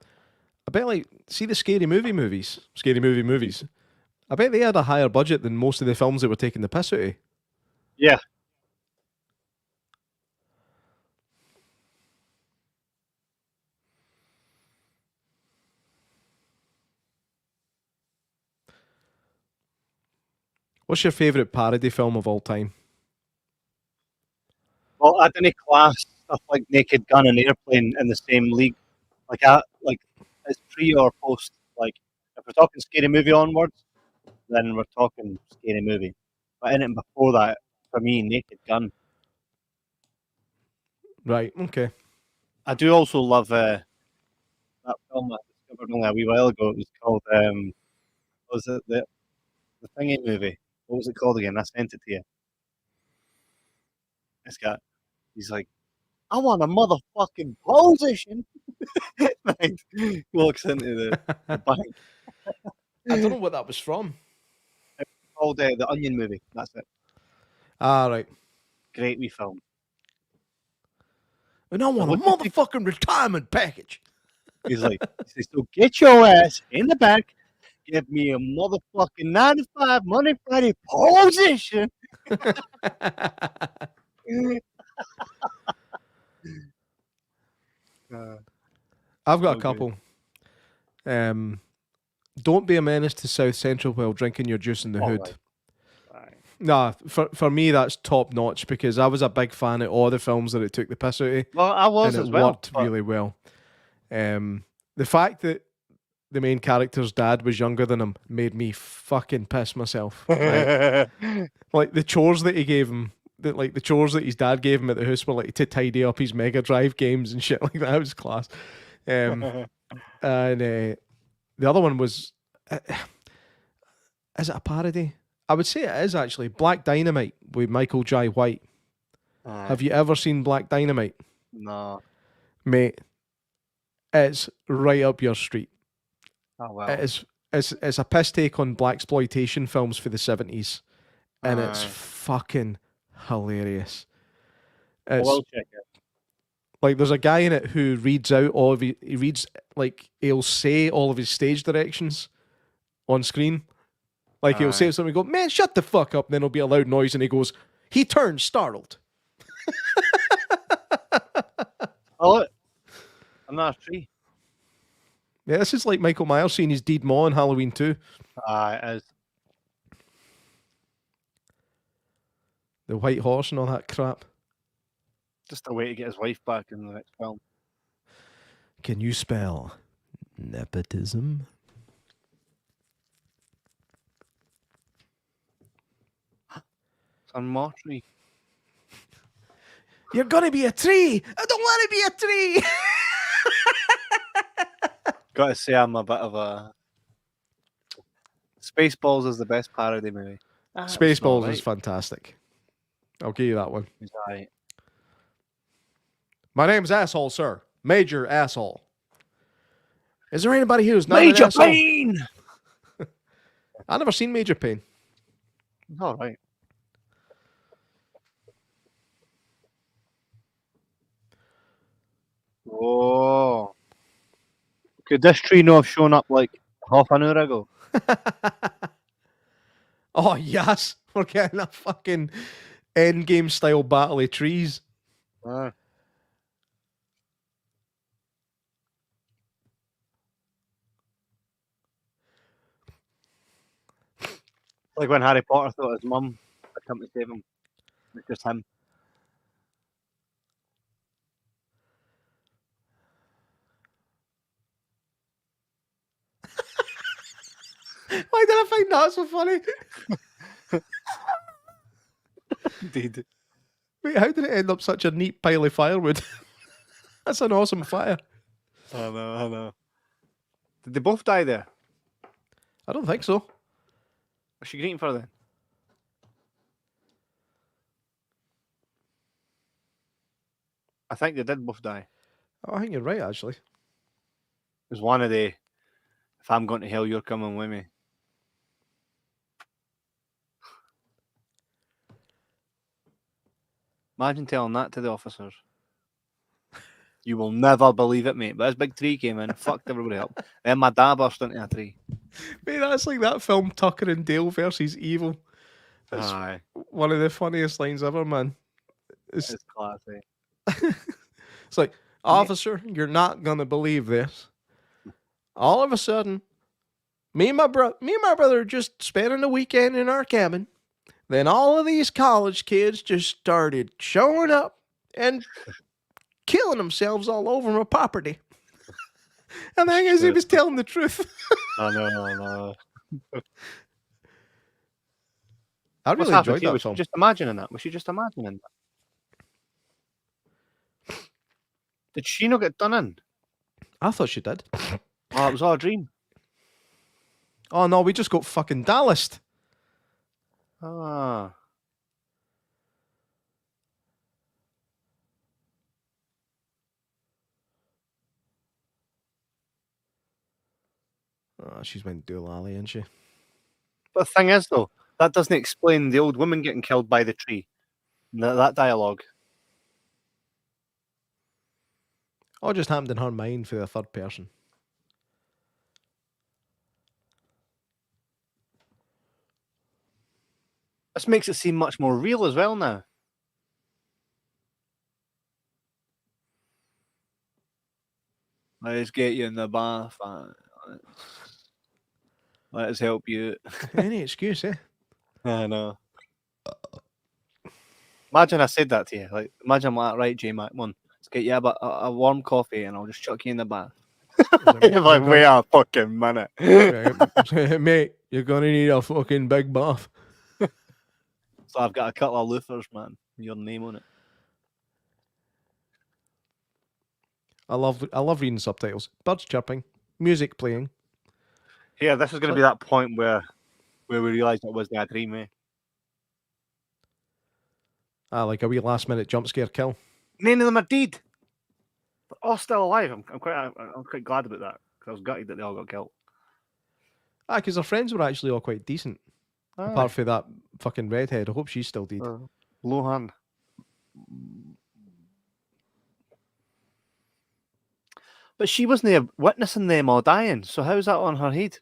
I bet see the scary movie movies. I bet they had a higher budget than most of the films that were taking the piss out of. Yeah. What's your favourite parody film of all time? Well, I didn't class stuff like Naked Gun and Airplane in the same league. Like it's pre or post. Like if we're talking scary movie onwards, then we're talking scary movie. But anything before that, for me, Naked Gun. Right. Okay. I do also love that film I discovered only a wee while ago. It was called, what was it, the Thingy movie? What was it called again? I sent it to you. He's like, I want a motherfucking position. Like, he walks into the bank. I don't know what that was from. Called the Onion movie. That's it. Ah, right. Great wee film. And I want a what do you motherfucking retirement package. He's like, he says, so get your ass in the back, give me a motherfucking 9 to 5 Monday Friday position. I've got a Okay. couple. Don't be a menace to South Central while drinking your juice in the hood. Right. Nah, for me that's top notch because I was a big fan of all the films that it took the piss out of, Well, I was and as it well. worked really well. The fact that the main character's dad was younger than him made me fucking piss myself. Right? Like the chores that he gave him, the chores that his dad gave him at the house were like to tidy up his Mega Drive games and shit like that. It was class. And the other one was, is it a parody? I would say it is actually. Black Dynamite with Michael Jai White. Have you ever seen Black Dynamite? No. Mate, it's right up your street. Oh, well. It's a piss take on blaxploitation films for the 70s. And it's Aye. fucking hilarious. I will check it. Like there's a guy in it who reads out all of he reads like he'll say all of his stage directions on screen. Like he'll say something, go, man, shut the fuck up. And then it'll be a loud noise, and he goes, he turns startled. Oh, look. I'm not a tree. Yeah, this is like Michael Myers seeing his deed maw in Halloween 2. It is. The white horse and all that crap. Just a way to get his wife back in the next film. Can you spell nepotism? Son Martree. You're gonna be a tree. I don't want to be a tree. Gotta say, I'm a bit of a. Spaceballs is the best parody movie. Spaceballs is fantastic. I'll give you that one. It's alright. My name's Asshole, sir. Major Asshole. Is there anybody here who's not Major an asshole? Pain! I've never seen Major Pain. Alright. Oh. Could this tree not have shown up like half an hour ago? Oh, yes. We're getting a fucking endgame style battle of trees. Like when Harry Potter thought his mum had come to save him. It's just him. Why did I find that so funny? Indeed. Wait, how did it end up such a neat pile of firewood? That's an awesome fire. I know. Did they both die there? I don't think so. What's she greeting for then? I think they did both die. Oh, I think you're right, actually. It was one of the, if I'm going to hell, you're coming with me. Imagine telling that to the officers. You will never believe it, mate. But this big tree came in, fucked everybody up. Then my dad burst into a tree. Mate, that's like that film Tucker and Dale versus Evil. It's Aye, one of the funniest lines ever, man. it's classy. It's like, officer, you're not gonna believe this. All of a sudden, me and my brother are just spending the weekend in our cabin. Then all of these college kids just started showing up and killing themselves all over my property. And the thing is, he was telling the truth. I know. I What's really happened enjoyed here? that Was she film. just imagining that? Was she just imagining that? Did she not get done in? I thought she did. Oh, it was all a dream. Oh no, we just got fucking Dallas. Ah. Oh, she's went doolally, isn't she? But the thing is, though, that doesn't explain the old woman getting killed by the tree. That dialogue. All just happened in her mind for the third person. This makes it seem much more real as well now. Let's get you in the bath. Let's help you. Any excuse, eh? I know. Imagine I said that to you. Like, imagine I'm like, right, J-Mac, come on, let's get you a warm coffee and I'll just chuck you in the bath. You're like, wait a fucking minute. Mate, you're gonna need a fucking big bath. So I've got a couple of loafers, man. Your name on it. I love reading subtitles. Birds chirping, music playing. Yeah, this is going to be that point where we realise it wasn't a dream, eh? Like a wee last minute jump scare kill. None of them are dead. They're all still alive. I'm quite glad about that because I was gutted that they all got killed. Because their friends were actually all quite decent. Apart from that fucking redhead. I hope she's still dead. Lohan. But she wasn't witnessing them all dying, so how's that on her head?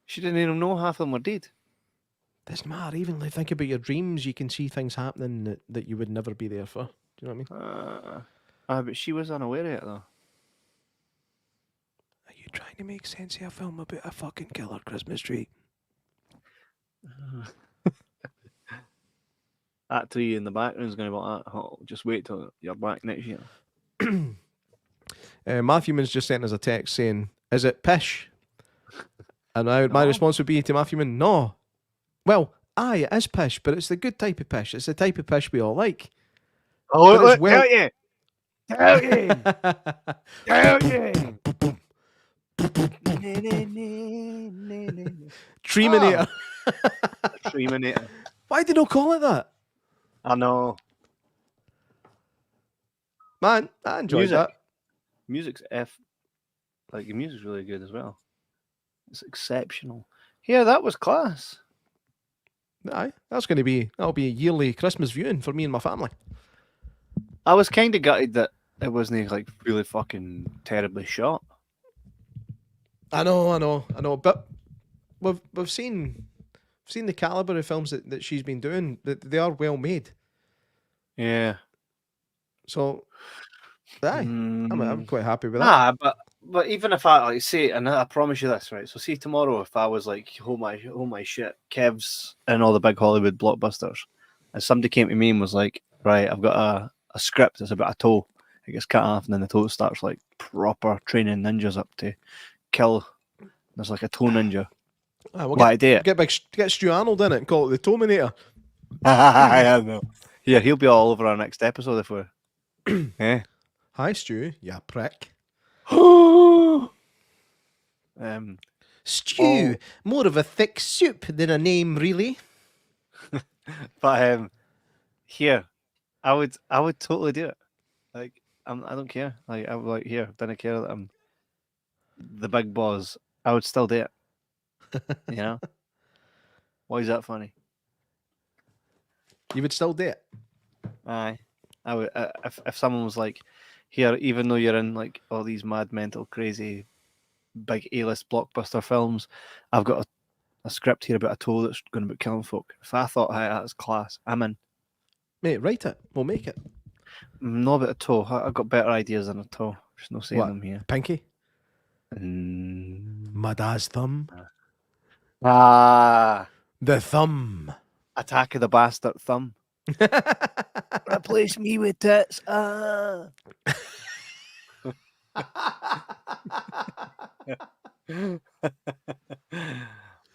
She didn't even know half of them were dead. Doesn't matter. Even like, think about your dreams. You can see things happening that you would never be there for. Do you know what I mean? But she was unaware of it, though. Are you trying to make sense of a film about a fucking killer Christmas tree? That tree in the background is going to be like that. Oh, just wait till you're back next year. Matthew Man's just sent us a text saying, "Is it pish?" And my No. response would be to Matthew Man, "No." Well, aye, it is pish, but it's the good type of pish. It's the type of pish we all like. Oh, But look, it's tell you! Tell you! Treeminator. Treeminator. Why did they call it that? I know. Man, I enjoyed Music. that. Music's the music's really good as well. It's exceptional. Yeah, that was class. Aye, that'll be a yearly Christmas viewing for me and my family. I was kind of gutted that it wasn't like really fucking terribly shot. I know. But we've seen the caliber of films that she's been doing. That they are well made. Yeah. So, aye, I'm quite happy with that. But even if I like say, and I promise you this, right? So see tomorrow, if I was like, oh my shit, Kev's in all the big Hollywood blockbusters, and somebody came to me and was like, right, I've got a script that's about a toe. It gets cut off, and then the toe starts like proper training ninjas up to kill. There's like a toe ninja. We'll get Stu Arnold in it and call it the Tominator. I know. Yeah, he'll be all over our next episode if we're. Yeah. Hi, Stu. Yeah, prick. Stew, more of a thick soup than a name, really. But here, I would totally do it. Like, I don't care. Like, I would like here. Didn't care that I'm the big boss. I would still do it. You know? Why is that funny? You would still do it. Aye, I would. If someone was like, here, even though you're in like all these mad, mental, crazy, big A-list blockbuster films, I've got a script here about a toe that's going to be killing folk. If I thought, hey, that's class, I'm in. Mate, write it. We'll make it. Not about a toe. I've got better ideas than a toe. Just no saying them here. Pinky? My dad's thumb. The thumb. Attack of the Bastard Thumb. Replace me with tits.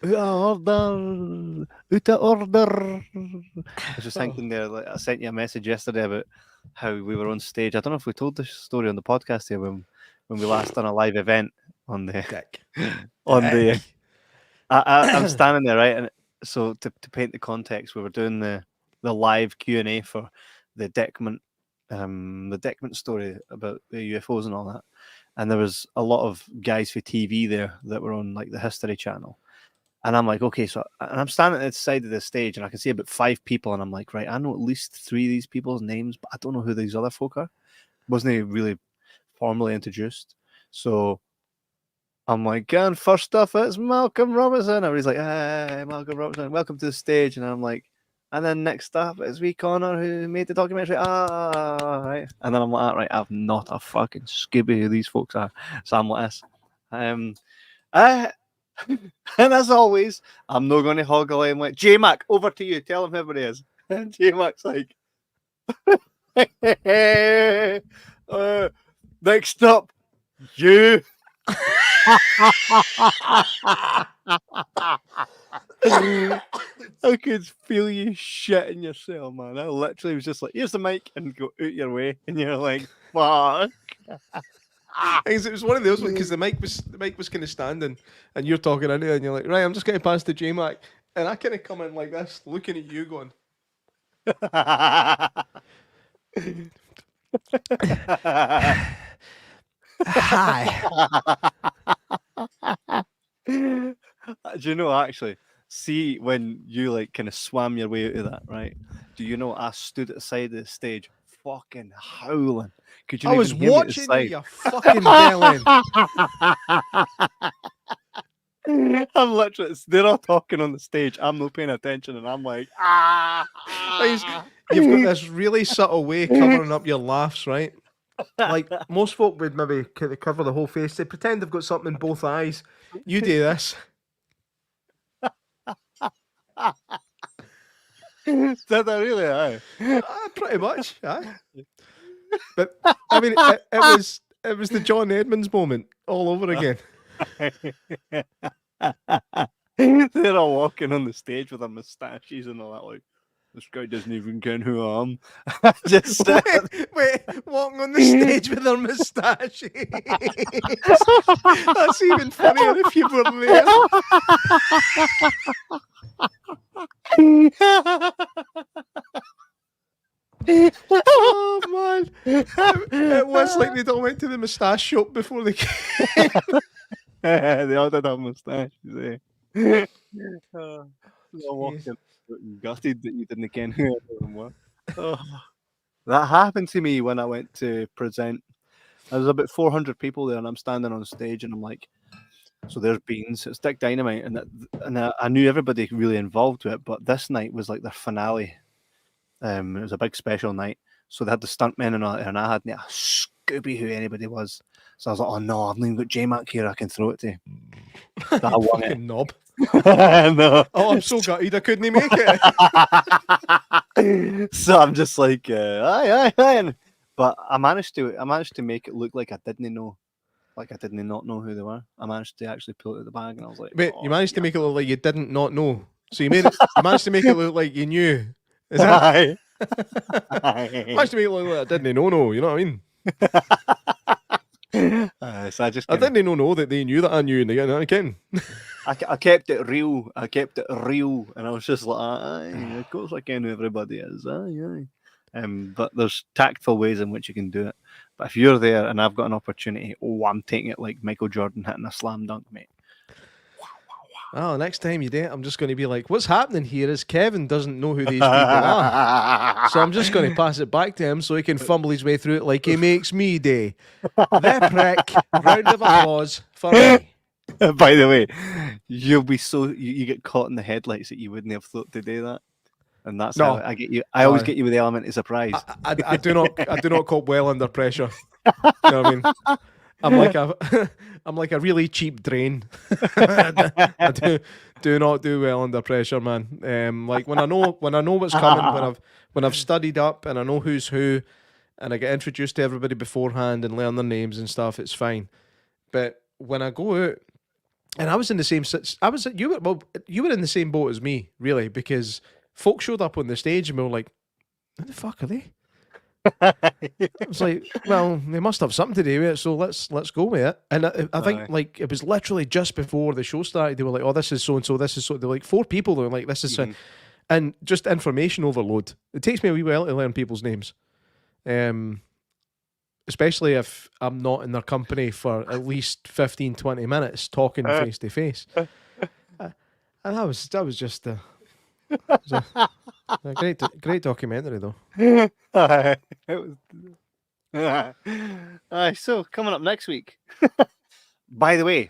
Order, out of order. I was just thinking there, like I sent you a message yesterday about how we were on stage. I don't know if we told this story on the podcast here when we last done a live event on the Dick. on the. Dick. I'm standing there, right, and so to paint the context, we were doing the live Q&A for the Deckment story about the UFOs and all that, and there was a lot of guys for TV there that were on like the History Channel. And I'm like, okay, so and I'm standing at the side of the stage and I can see about 5 people, and I'm like, right, I know at least 3 of these people's names, but I don't know who these other folk are. Wasn't he really formally introduced? So I'm like, and first off, it's Malcolm Robinson. Everybody's like, hey, Malcolm Robinson, welcome to the stage. And I'm like, and then next up is wee Connor who made the documentary. Right. And then I'm like, right, I've not a fucking Scooby who these folks are. So I'm like this. And as always, I'm not going to hog a line like, J-Mac, over to you. Tell him who it is. And J-Mac's like, next up, you. I could feel you shitting yourself, man. I literally was just like, here's the mic, and go out your way. And you're like, fuck. It was one of those because the mic was kind of standing, and you're talking into it, and you're like, right, I'm just going to pass to J-Mac, and I kind of come in like this, looking at you, going, Hi. Do you know, actually, see when you like kind of swam your way out of that, right? Do you know I stood at the side of the stage fucking howling? Could you I not was even hear me at the watching side? you fucking bellend. I'm literally, they're all talking on the stage. I'm not paying attention, and I'm like, You've got this really subtle way covering up your laughs, right? Like most folk would maybe cover the whole face. They pretend they've got something in both eyes. You do this. Did I really? Aye. Pretty much, aye. But I mean, it was the John Edmonds moment all over again. They're all walking on the stage with their moustaches and all that, like, this guy doesn't even ken who I am. Just wait, walking on the stage with their moustaches. That's even funnier if you were there. Oh man, it was like they all went to the moustache shop before they came. They all did have moustaches, eh? They all walking gutted that you didn't ken who everyone were. Oh, that happened to me when I went to present. There was about 400 people there, and I'm standing on stage, and I'm like, so there's Beans, it's Dick Dynamite, and I knew everybody really involved with it, but this night was like their finale. It was a big special night, so they had the stuntmen and I hadn't a Scooby who anybody was. So I was like, oh no, I've not even got J-Mac here I can throw it to. But I won it. Knob. No. Oh, I'm so gutted I couldn't make it. So I'm just like, aye. But I managed to make it look like I didn't know. Like I did not know who they were. I managed to actually pull it out of the bag, and I was like, Wait, oh, you managed to make it look like you didn't not know. So you managed to make it look like you knew. Is that? Aye. Managed to make it look like I didn't know. You know what I mean? So I didn't know that they knew that I knew, and they got again. I kept it real. And I was just like, aye, of course I ken who everybody is. Aye. But there's tactful ways in which you can do it. But if you're there and I've got an opportunity, I'm taking it like Michael Jordan hitting a slam dunk, mate. Oh, next time you do it, I'm just going to be like, what's happening here is Kevin doesn't know who these people are. So I'm just going to pass it back to him so he can fumble his way through it like he makes me do. The prick. Round of applause for me. By the way, you'll be you get caught in the headlights that you wouldn't have thought to do that. And that's how I get you. I always get you with the element of surprise. I do not cope well under pressure. You know what I mean? I'm like a really cheap drain. I do not do well under pressure, man. Like when I know what's coming, when I've studied up and I know who's who, and I get introduced to everybody beforehand and learn their names and stuff, it's fine. But when I go out, and I was in the same, you were in the same boat as me, really, because folks showed up on the stage and we were like, "Who the fuck are they?" I was like, "Well, they must have something to do with it, so let's go with it." And I think like it was literally just before the show started. They were like, "Oh, this is so and so. This is so." They're like 4 people. They're like, "This is," and just information overload. It takes me a wee while to learn people's names, especially if I'm not in their company for at least 15, 20 minutes talking face to face. And that was just a great documentary though. It was. So coming up next week. By the way,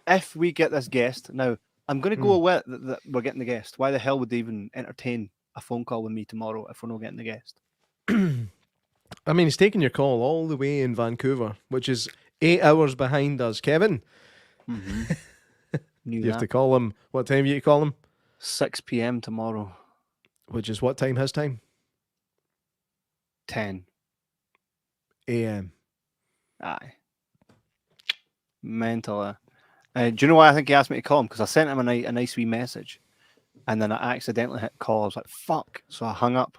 if we get this guest now, I'm going to go away that we're getting the guest. Why the hell would they even entertain a phone call with me tomorrow if we're not getting the guest? I mean, he's taking your call all the way in Vancouver, which is 8 hours behind us, Kevin. Mm-hmm. You have to call him. What time do you call him? 6 p.m. tomorrow. Which is what time? His time? 10 a.m. Aye. Mental. Do you know why I think he asked me to call him? Because I sent him a nice wee message, and then I accidentally hit call. I was like, "Fuck!" So I hung up,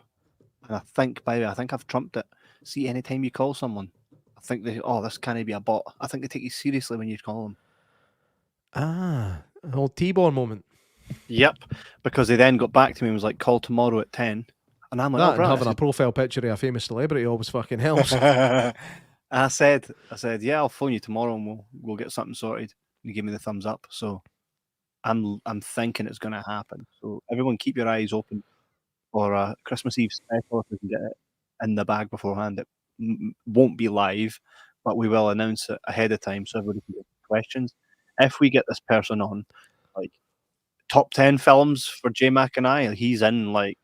and I think, by the way, I think I've trumped it. See, anytime you call someone, I think this can't be a bot. I think they take you seriously when you call them. Ah, an old T-Bone moment. Yep, because they then got back to me and was like, "Call tomorrow at 10." And I'm like, that and having a profile picture of a famous celebrity always fucking helps. I said, yeah, I'll phone you tomorrow and we'll get something sorted. And he gave me the thumbs up. So I'm thinking it's going to happen. So everyone keep your eyes open for a Christmas Eve special if we can get it in the bag beforehand. It won't be live, but we will announce it ahead of time so everybody can get questions. If we get this person on, like top 10 films for J Mac and I, he's in like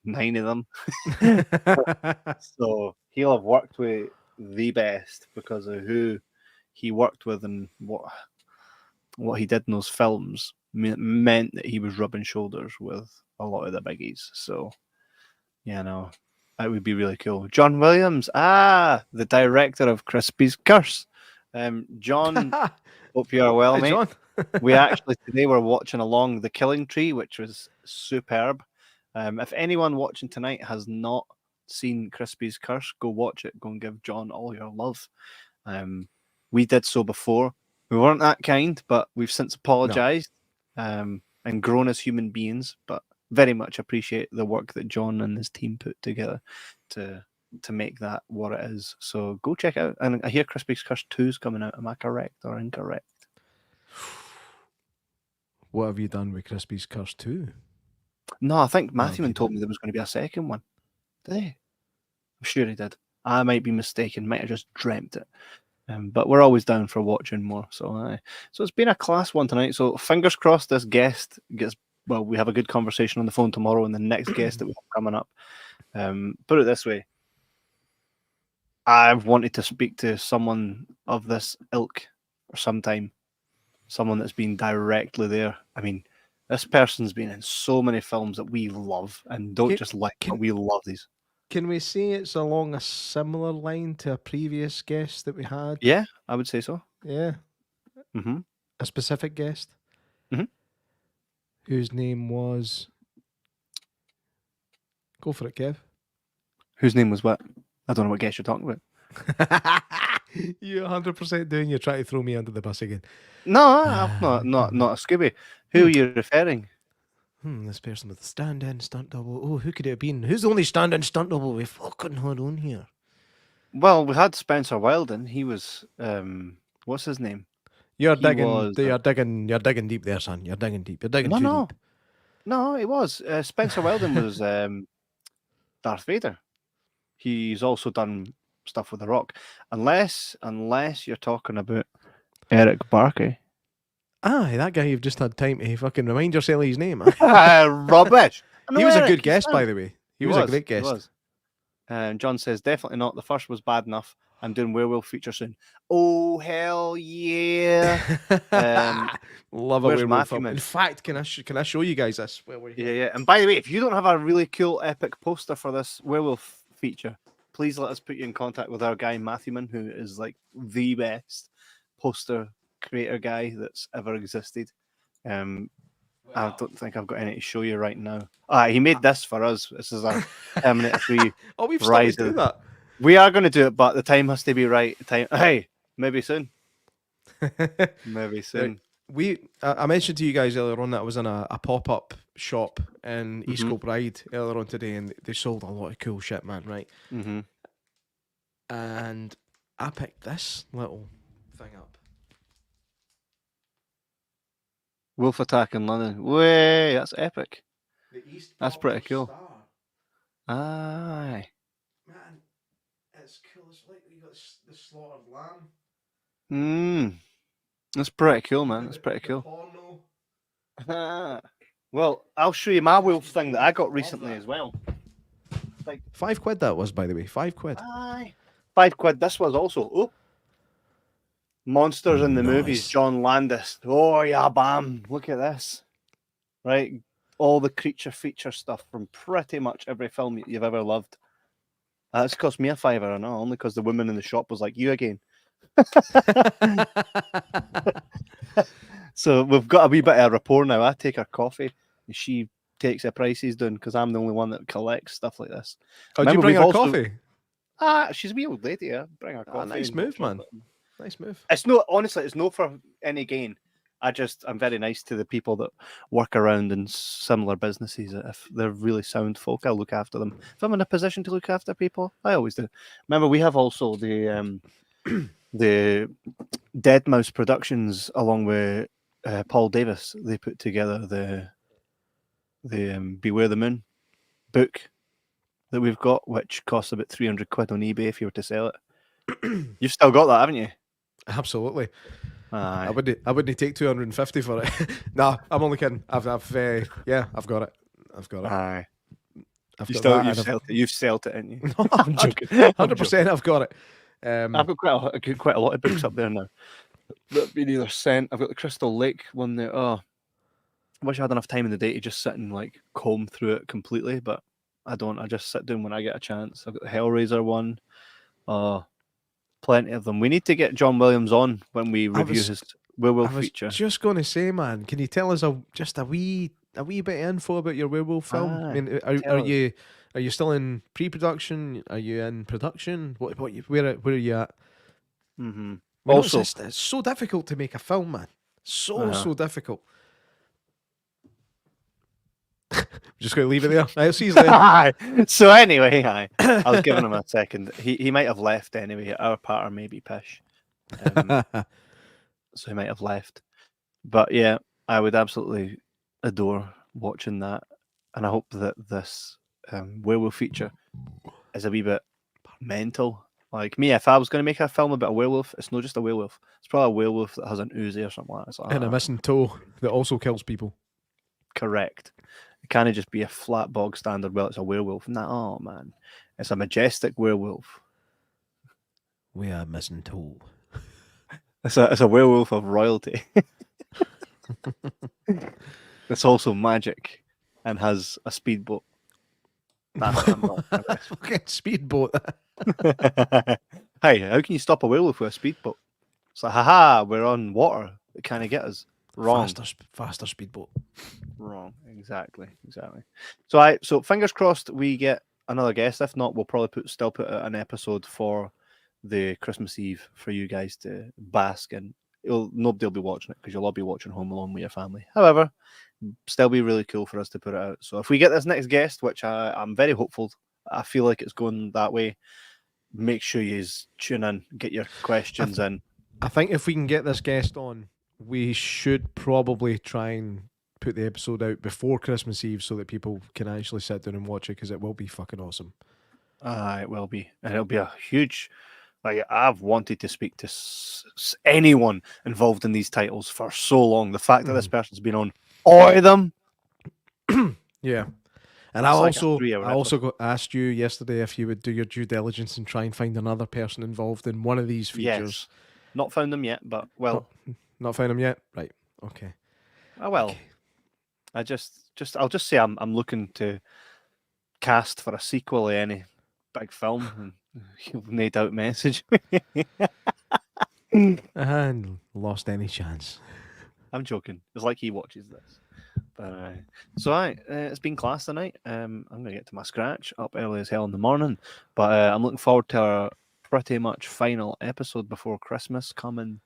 9 of them. So he'll have worked with the best because of who he worked with and what he did in those films meant that he was rubbing shoulders with a lot of the biggies. So yeah, no, that would be really cool. John Williams, the director of Crispy's Curse. John, hope you are well, mate. John. We actually today were watching along The Killing Tree, which was superb. If anyone watching tonight has not seen Crispy's Curse, go watch it. Go and give John all your love. We did so before. We weren't that kind, but we've since apologized and grown as human beings. But very much appreciate the work that John and his team put together to make that what it is. So go check it out. And I hear Crispy's Curse 2 is coming out. Am I correct or incorrect? What have you done with Crispy's Curse 2? No, I think Matthewman told me there was going to be a second one. Did he? I'm sure he did. I might be mistaken. Might have just dreamt it. But we're always down for watching more. So it's been a class one tonight. So fingers crossed this guest gets... Well, we have a good conversation on the phone tomorrow and the next guest that we have coming up. Put it this way. I've wanted to speak to someone of this ilk for some time. Someone that's been directly there. I mean, this person's been in so many films that we love and don't just like, but we love these. Can we say it's along a similar line to a previous guest that we had? Yeah, I would say so. Yeah. Mm-hmm. A specific guest? Mm-hmm. Whose name was... Go for it, Kev. Whose name was what? I don't know what guest you're talking about. You're 100% doing. You're trying to throw me under the bus again. No, I'm not a Scooby. Who are you referring? This person with the stand-in stunt double. Oh, who could it have been? Who's the only stand-in stunt double we fucking had on here? Well, we had Spencer Wilden. He was what's his name? You're digging deep there, son. You're digging deep. You're digging too deep. No, it was Spencer Wilden was Darth Vader. He's also done stuff with The Rock, unless you're talking about Eric Barkey. That guy you've just had time to fucking remind yourself of his name. Rubbish. He was a good guest, by the way. He was a great guest. John says, definitely not. The first was bad enough. I'm doing werewolf feature soon. Oh, hell yeah. Love a werewolf film. In fact, can I show you guys this? Yeah. And by the way, if you don't have a really cool epic poster for this werewolf feature, please let us put you in contact with our guy Matthewman, who is like the best poster creator guy that's ever existed. I don't think I've got any to show you right now. He made this for us. This is a Terminator 3 Oh, we've Rise started of- doing that. We are going to do it, but the time has to be right. Hey, maybe soon. Maybe soon. I mentioned to you guys earlier on that I was in a pop-up shop in East Mhm. Kilbride earlier on today, and they sold a lot of cool shit, man, right? Mm-hmm. And I picked this little thing up. Wolf Attack in London. Way, that's epic. The East That's pretty Belfast cool. Star. Aye. Man, it's cool. It's like you got the slaughtered lamb. That's pretty cool, man. That's pretty The cool. porno. Well, I'll show you my wolf thing that I got recently as well. £5 that was, by the way. £5. Aye. £5. This was also. Oh. Monsters in the movies, Nice. John Landis. Oh, yeah, bam. Look at this. Right? All the creature feature stuff from pretty much every film you've ever loved. It's cost me a fiver, I know, only because the woman in the shop was like, you again. So we've got a wee bit of a rapport now. I take her coffee and she takes her prices down because I'm the only one that collects stuff like this. Oh, did you Remember, bring we've her also- coffee? She's a wee old lady, yeah. Bring her coffee. Nice and move, man. chocolate. Nice move. It's no, honestly, it's no for any gain. I'm very nice to the people that work around in similar businesses. If they're really sound folk, I'll look after them. If I'm in a position to look after people, I always do. Remember, we have also the the Dead Mouse Productions along with Paul Davis. They put together the Beware the Moon book that we've got, which costs about £300 on eBay if you were to sell it. You've still got that, haven't you? Absolutely. Aye. I wouldn't take 250 for it. Nah, I'm only kidding. I've got it. I've got it. Aye. I've You got still, that. you've sold it, haven't you? No, I'm joking. I'm joking. 100%. I've got it. I've got quite a lot of books up there now that have been either sent. I've got the Crystal Lake one there. Oh, I wish I had enough time in the day to just sit and like comb through it completely, but I don't. I just sit down when I get a chance. I've got the Hellraiser one. Plenty of them. We need to get John Williams on when we review his werewolf I was feature. just going to say, man, can you tell us just a wee bit of info about your werewolf film? I mean, tell are you still in pre-production? Are you in production? Where are you at? Mm-hmm. I mean, Also, it's so difficult to make a film, man. So difficult. Just going to leave it there. I'll see you later. So anyway, I was giving him a second. He might have left anyway. Our partner may be pish. So he might have left. But yeah, I would absolutely adore watching that. And I hope that this werewolf feature is a wee bit mental. Like me, if I was going to make a film about a werewolf, it's not just a werewolf. It's probably a werewolf that has an Uzi or something like that. It's like, And a missing toe that also kills people. correct. It can't just be a flat bog standard, well, it's a werewolf. Nah, oh man. It's a majestic werewolf. We are missing toe. It's a werewolf of royalty. It's also magic and has a speedboat. That's what I'm not. Fucking speedboat. Hey, how can you stop a werewolf with a speedboat? It's like, haha, we're on water. It can't get us. Wrong. Faster speedboat. Wrong. Exactly. So fingers crossed we get another guest. If not, we'll probably still put out an episode for the Christmas Eve for you guys to bask in. Nobody will be watching it because you'll all be watching Home Alone with your family. However, still be really cool for us to put it out. So if we get this next guest, which I'm very hopeful, I feel like it's going that way. Make sure you tune in, get your questions in. I think if we can get this guest on, we should probably try and put the episode out before Christmas Eve so that people can actually sit down and watch it because it will be fucking awesome. It will be. And it'll be a huge... Like, I've wanted to speak to anyone involved in these titles for so long. The fact that this person's been on all of them. Yeah. And I also got asked you yesterday if you would do your due diligence and try and find another person involved in one of these features. Yes. Not found them yet, but well. Not found them yet? Right. Okay. I will. Okay. I'll just say I'm looking to cast for a sequel of any big film and Made out message. And lost any chance. I'm joking. It's like he watches this. But it's been class tonight. I'm gonna get to my scratch up early as hell in the morning. But I'm looking forward to our pretty much final episode before Christmas coming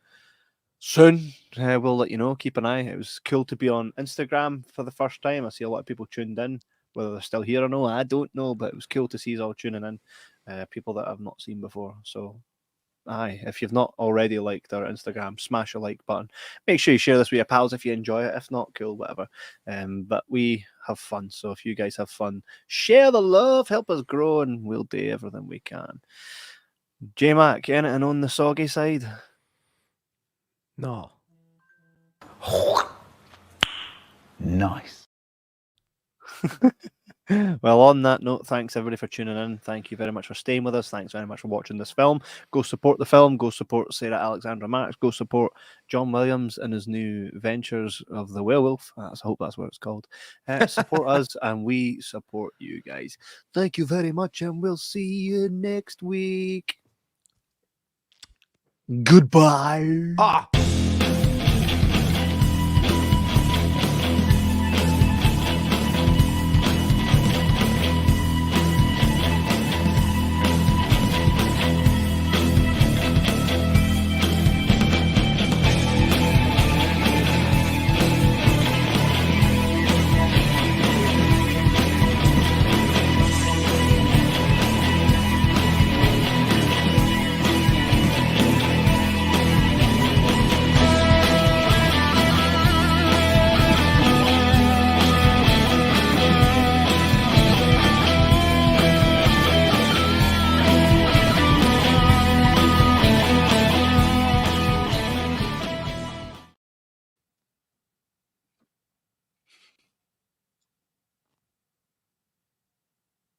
soon. We'll let you know. Keep an eye. It was cool to be on Instagram for the first time. I see a lot of people tuned in. Whether they're still here or no, I don't know. But it was cool to see us all tuning in. People that I've not seen before. So aye, if you've not already liked our Instagram, smash a like button. Make sure you share this with your pals if you enjoy it. If not, cool, whatever. But we have fun. So if you guys have fun, share the love, help us grow, and we'll do everything we can. J-Mac, anything on the soggy side? No. Nice. Well, on that note, thanks everybody for tuning in. Thank you very much for staying with us. Thanks very much for watching this film. Go support the film. Go support Sarah Alexandra Marks. Go support John Williams and his new ventures of the werewolf. I hope that's what it's called. Support us and we support you guys. Thank you very much and we'll see you next week. Goodbye. Ah!